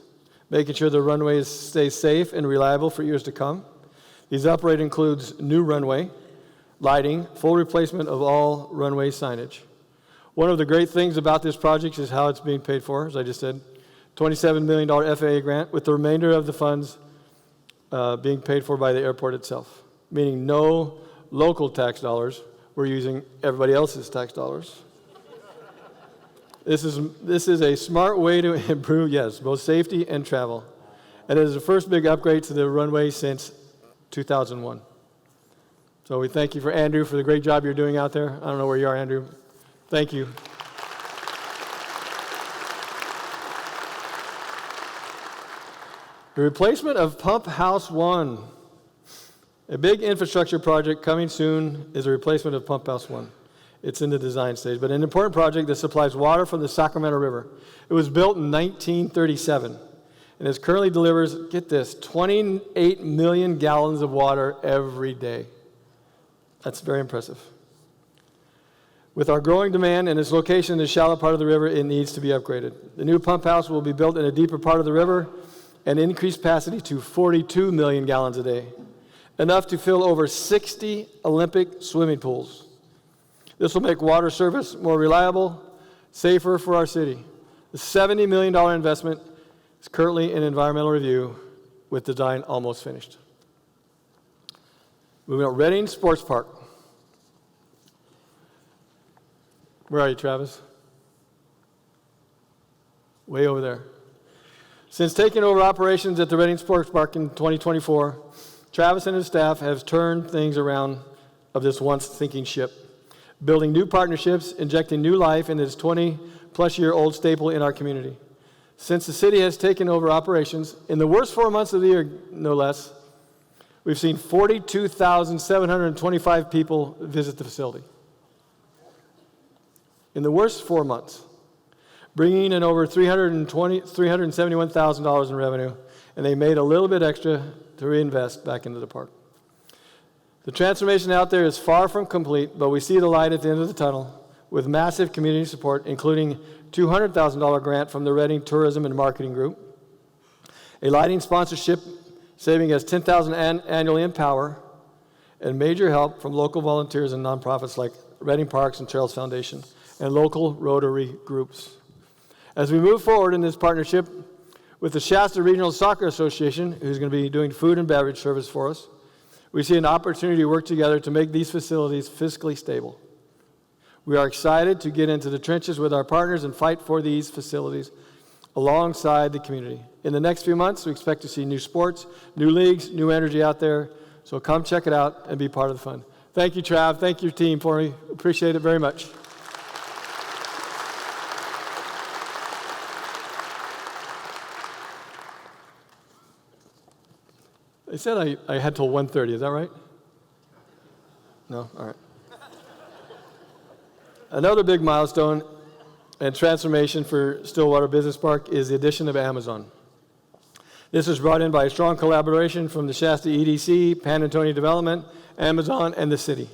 making sure the runways stay safe and reliable for years to come. These upgrades includes new runway, lighting, full replacement of all runway signage. One of the great things about this project is how it's being paid for, as I just said. $27 million FAA grant, with the remainder of the funds being paid for by the airport itself, meaning no local tax dollars. We're using everybody else's tax dollars. This is a smart way to improve, yes, both safety and travel. And it is the first big upgrade to the runway since 2001. So we thank you for Andrew for the great job you're doing out there. I don't know where you are, Andrew. Thank you. The replacement of Pump House 1. A big infrastructure project coming soon is a replacement of Pump House 1. It's in the design stage, but an important project that supplies water from the Sacramento River. It was built in 1937, and it currently delivers, get this, 28 million gallons of water every day. That's very impressive. With our growing demand and its location in the shallow part of the river, it needs to be upgraded. The new pump house will be built in a deeper part of the river and increase capacity to 42 million gallons a day, enough to fill over 60 Olympic swimming pools. This will make water service more reliable, safer for our city. The $70 million investment is currently in environmental review, with design almost finished. Moving on, Reading Sports Park. Where are you, Travis? Way over there. Since taking over operations at the Reading Sports Park in 2024, Travis and his staff have turned things around of this once sinking ship, building new partnerships, injecting new life into this 20-plus-year-old staple in our community. Since the city has taken over operations, in the worst 4 months of the year, no less, we've seen 42,725 people visit the facility. in the worst 4 months, bringing in over $371,000 in revenue, and they made a little bit extra to reinvest back into the park. The transformation out there is far from complete, but we see the light at the end of the tunnel with massive community support, including $200,000 grant from the Reading Tourism and Marketing Group, a lighting sponsorship saving us $10,000 annually in power, and major help from local volunteers and nonprofits like Reading Parks and Charles Foundation, and local Rotary groups. As we move forward in this partnership with the Shasta Regional Soccer Association, who's going to be doing food and beverage service for us, we see an opportunity to work together to make these facilities fiscally stable. We are excited to get into the trenches with our partners and fight for these facilities alongside the community. In the next few months, we expect to see new sports, new leagues, new energy out there. So come check it out and be part of the fun. Thank you, Trav. Thank you, team, for me. Appreciate it very much. They said I had till 1:30. Is that right? No? All right. Another big milestone and transformation for Stillwater Business Park is the addition of Amazon. This was brought in by a strong collaboration from the Shasta EDC, Pan Antonio Development, Amazon, and the city.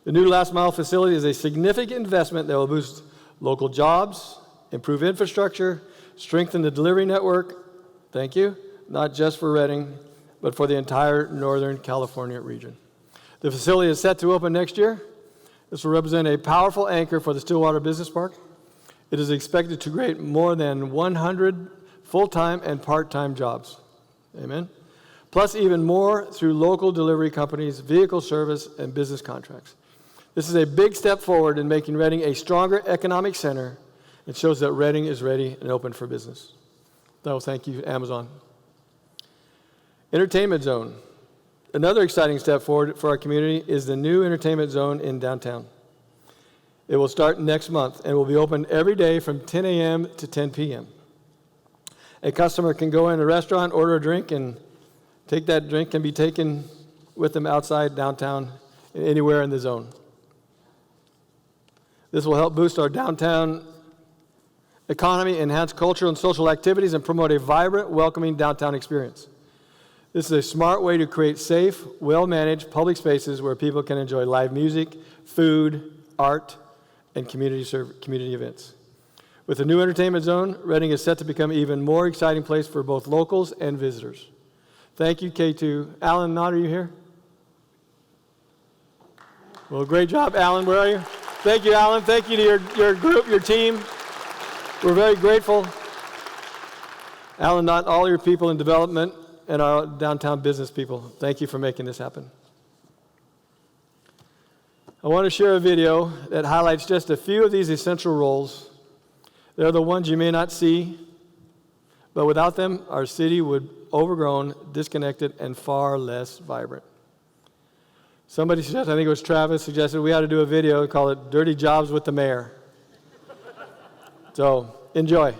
The new last mile facility is a significant investment that will boost local jobs, improve infrastructure, strengthen the delivery network, thank you, not just for Reading, but for the entire Northern California region. The facility is set to open next year. This will represent a powerful anchor for the Stillwater Business Park. It is expected to create more than 100 full-time and part-time jobs. Amen. Plus even more through local delivery companies, vehicle service, and business contracts. This is a big step forward in making Reading a stronger economic center. It shows that Reading is ready and open for business. So thank you, Amazon. Entertainment zone. Another exciting step forward for our community is the new entertainment zone in downtown. It will start next month and will be open every day from 10 a.m. to 10 p.m. A customer can go in a restaurant, order a drink, and take that drink can be taken with them outside downtown, anywhere in the zone. This will help boost our downtown economy, enhance cultural and social activities, and promote a vibrant, welcoming downtown experience. This is a smart way to create safe, well-managed public spaces where people can enjoy live music, food, art, and community events. With the new entertainment zone, Reading is set to become an even more exciting place for both locals and visitors. Thank you, K2. Alan Knott, are you here? Well, great job, Alan. Where are you? Thank you, Alan. Thank you to your group, your team. We're very grateful. Alan Knott, all your people in development, and our downtown business people. Thank you for making this happen. I want to share a video that highlights just a few of these essential roles. They're the ones you may not see, but without them, our city would overgrown, disconnected, and far less vibrant. Somebody suggested, I think it was Travis, suggested we ought to do a video, call it Dirty Jobs with the Mayor. So, enjoy.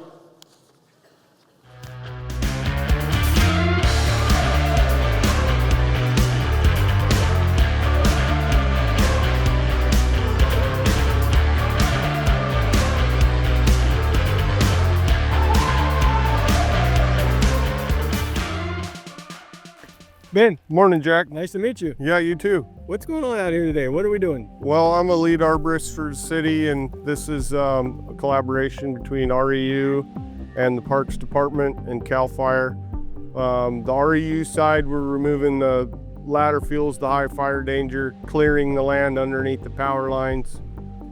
Ben, morning, Jack. Nice to meet you. Yeah, you too. What's going on out here today? What are we doing? Well, I'm a lead arborist for the city, and this is a collaboration between REU and the Parks Department and CAL FIRE. The REU side, we're removing the ladder fuels, the high fire danger, clearing the land underneath the power lines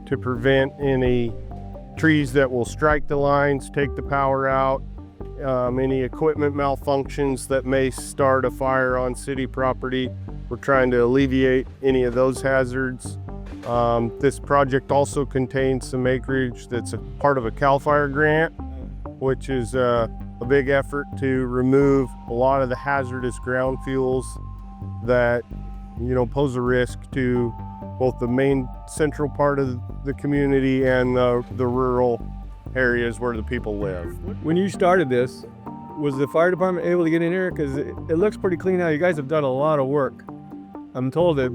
to prevent any trees that will strike the lines, take the power out, any equipment malfunctions that may start a fire on city property. We're trying to alleviate any of those hazards. This project also contains some acreage that's a part of a CAL FIRE grant, which is a big effort to remove a lot of the hazardous ground fuels that pose a risk to both the main central part of the community and the rural areas where the people live. When you started this, was the fire department able to get in here? Because it looks pretty clean now. You guys have done a lot of work. I'm told that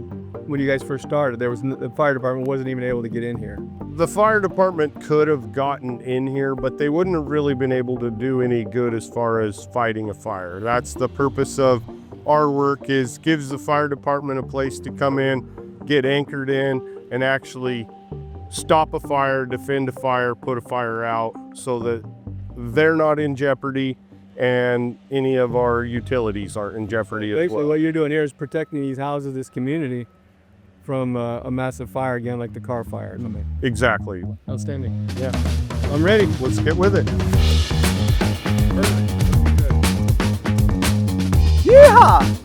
when you guys first started, the fire department wasn't even able to get in here. The fire department could have gotten in here, but they wouldn't have really been able to do any good as far as fighting a fire. That's the purpose of our work, is gives the fire department a place to come in, get anchored in, and actually stop a fire, defend a fire, put a fire out so that they're not in jeopardy and any of our utilities aren't in jeopardy as Basically, well. what you're doing here is protecting these houses, this community, from a massive fire again, like the car fire or something. Exactly. Outstanding. Yeah. I'm ready. Let's get with it. Yeehaw!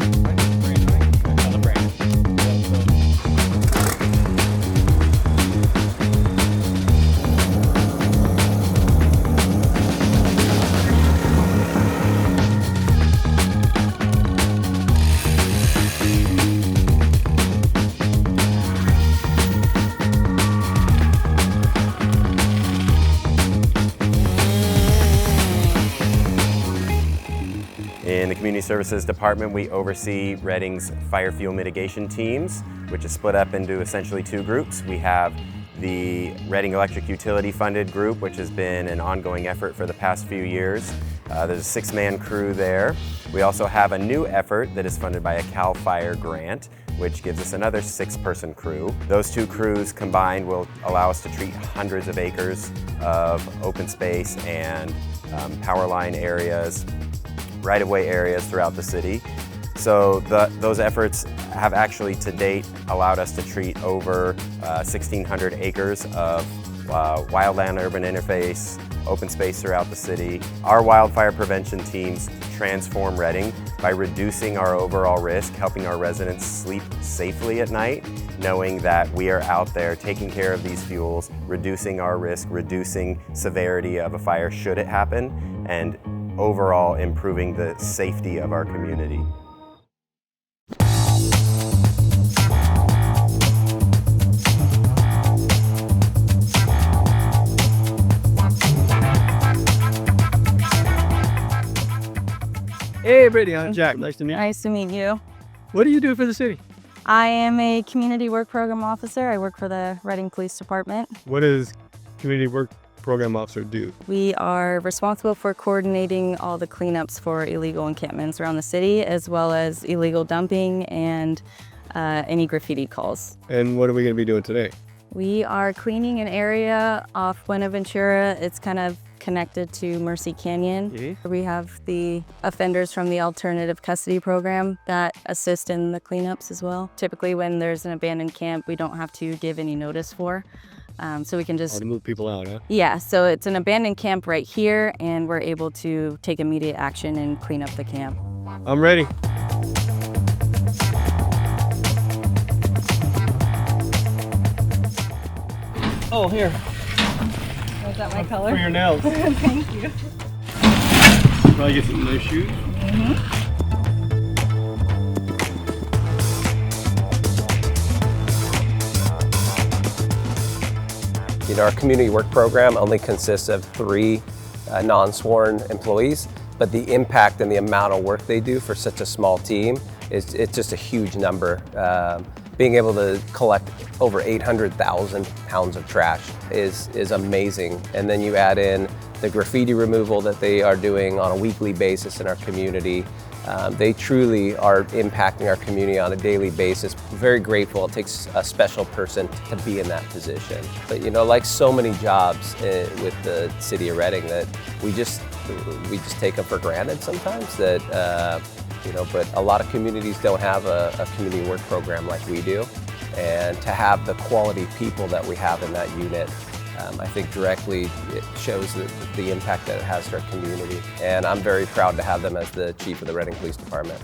In the Community Services Department, we oversee Reading's fire fuel mitigation teams, which is split up into essentially two groups. We have the Reading Electric Utility funded group, which has been an ongoing effort for the past few years. There's a 6-man crew there. We also have a new effort that is funded by a CAL FIRE grant, which gives us another 6-person crew. Those two crews combined will allow us to treat hundreds of acres of open space and power line areas, right-of-way areas throughout the city. So those efforts have actually to date allowed us to treat over 1,600 acres of wildland-urban interface, open space throughout the city. Our wildfire prevention teams transform Reading by reducing our overall risk, helping our residents sleep safely at night, knowing that we are out there taking care of these fuels, reducing our risk, reducing severity of a fire should it happen, and overall improving the safety of our community. Hey, Brittany, I'm Jack. Nice to meet you. Nice to meet you. What do you do for the city? I am a community work program officer. I work for the Reading Police Department. What does community work program officer do? We are responsible for coordinating all the cleanups for illegal encampments around the city, as well as illegal dumping and any graffiti calls. And what are we going to be doing today? We are cleaning an area off Buenaventura. It's kind of connected to Mercy Canyon. We have the offenders from the alternative custody program that assist in the cleanups as well. Typically when there's an abandoned camp, we don't have to give any notice for. So we can just to move people out, huh? Yeah, so it's an abandoned camp right here, and we're able to take immediate action and clean up the camp. I'm ready. Oh, here. Was that my color? For your nails. Thank you. Probably get some nice shoes. You know, our community work program only consists of 3 non-sworn employees, but the impact and the amount of work they do for such a small team it's just a huge number. Being able to collect over 800,000 pounds of trash is amazing. And then you add in the graffiti removal that they are doing on a weekly basis in our community. They truly are impacting our community on a daily basis. Very grateful. It takes a special person to be in that position. But you know, like so many jobs with the city of Reading, that we just take them for granted sometimes. That you know, but a lot of communities don't have a community work program like we do, and to have the quality people that we have in that unit, I think directly it shows the impact that it has to our community. And I'm very proud to have them as the chief of the Reading Police Department.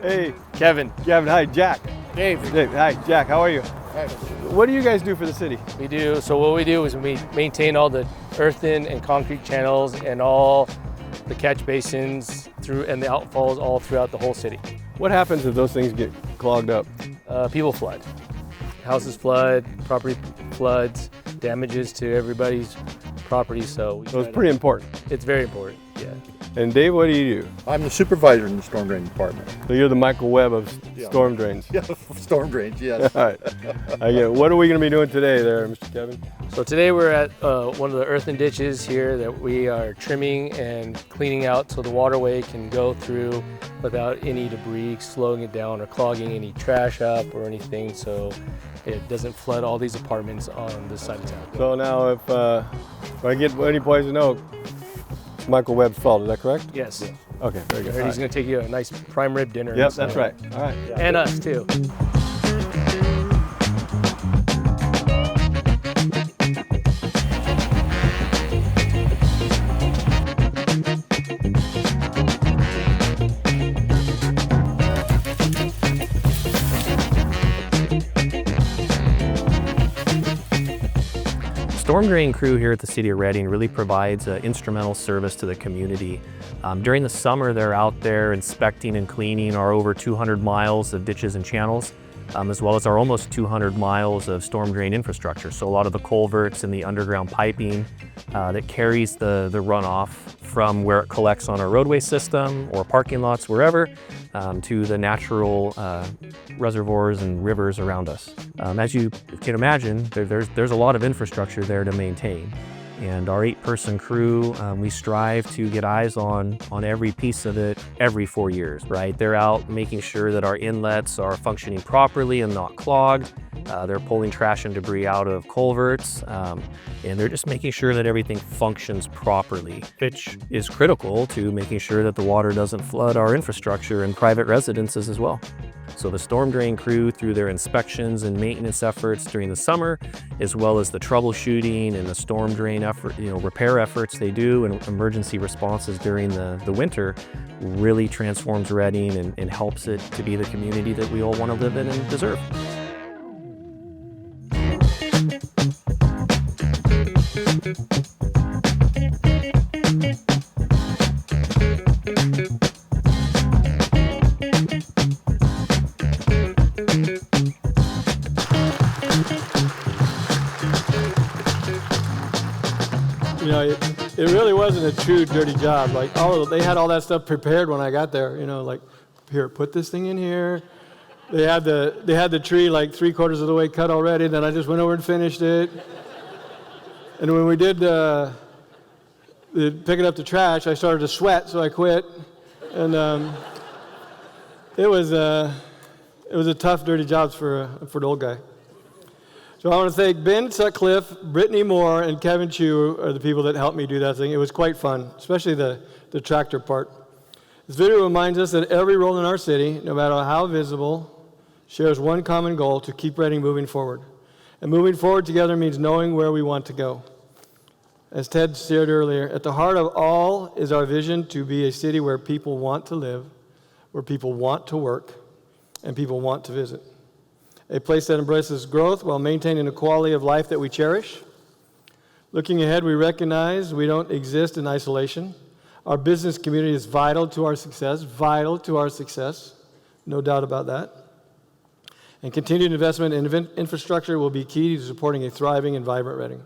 Hey, Kevin. Kevin, hi, Jack. Dave. Hi, Jack, how are you? Hey. What do you guys do for the city? What we do is we maintain all the earthen and concrete channels and all the catch basins and the outfalls all throughout the whole city. What happens if those things get clogged up? People flood. houses flood, property floods, damages to everybody's property. So it's pretty important. It's very important, yeah. And Dave, what do you do? I'm the supervisor in the storm drain department. So you're the Michael Webb of storm drains. Yeah, storm drains, yes. All right. I get it. What are we going to be doing today there, Mr. Kevin? So today we're at one of the earthen ditches here that we are trimming and cleaning out so the waterway can go through without any debris slowing it down or clogging any trash up or anything, so it doesn't flood all these apartments on this side of town. So now if I get any poison oak, it's Michael Webb's fault, is that correct? Yes. Okay, very good. And he's going to take you a nice prime rib dinner. Yep, that's right. All right. And us too. Storm drain crew here at the City of Reading really provides instrumental service to the community. During the summer, they're out there inspecting and cleaning our over 200 miles of ditches and channels, as well as our almost 200 miles of storm drain infrastructure. So a lot of the culverts and the underground piping that carries the runoff from where it collects on our roadway system or parking lots, wherever, to the natural reservoirs and rivers around us. As you can imagine, there's a lot of infrastructure there to maintain. And our 8-person crew, we strive to get eyes on every piece of it every 4 years, right? They're out making sure that our inlets are functioning properly and not clogged. They're pulling trash and debris out of culverts, and they're just making sure that everything functions properly, which is critical to making sure that the water doesn't flood our infrastructure and private residences as well. So the storm drain crew, through their inspections and maintenance efforts during the summer, as well as the troubleshooting and the storm drain effort, repair efforts they do and emergency responses during the winter, really transforms Reading and helps it to be the community that we all want to live in and deserve. It really wasn't a true dirty job. Like they had all that stuff prepared when I got there. Like, here, put this thing in here. They had the tree like 3/4 of the way cut already. Then I just went over and finished it. And when we did picking up the trash, I started to sweat, so I quit. And it was a tough, dirty job for an old guy. So I want to thank Ben Sutcliffe, Brittany Moore, and Kevin Chu are the people that helped me do that thing. It was quite fun, especially the tractor part. This video reminds us that every role in our city, no matter how visible, shares one common goal: to keep Reading moving forward. And moving forward together means knowing where we want to go. As Ted shared earlier, at the heart of all is our vision to be a city where people want to live, where people want to work, and people want to visit. A place that embraces growth while maintaining a quality of life that we cherish. Looking ahead, we recognize we don't exist in isolation. Our business community is vital to our success, no doubt about that. And continued investment in infrastructure will be key to supporting a thriving and vibrant Reading.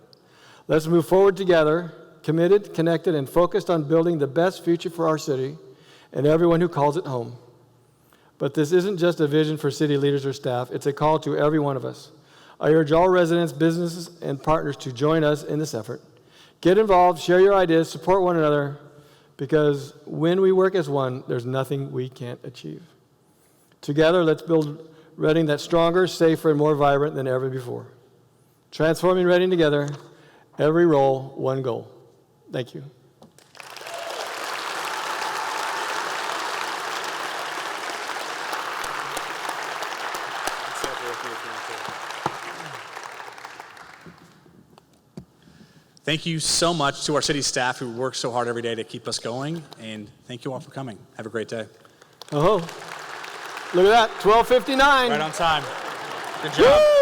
Let's move forward together, committed, connected, and focused on building the best future for our city and everyone who calls it home. But this isn't just a vision for city leaders or staff, it's a call to every one of us. I urge all residents, businesses, and partners to join us in this effort. Get involved, share your ideas, support one another, because when we work as one, there's nothing we can't achieve. Together, let's build Reading that's stronger, safer, and more vibrant than ever before. Transforming Reading together, every role, one goal. Thank you. Thank you so much to our city staff who work so hard every day to keep us going, and thank you all for coming. Have a great day. Oh, look at that, 12:59. Right on time. Good job. Woo!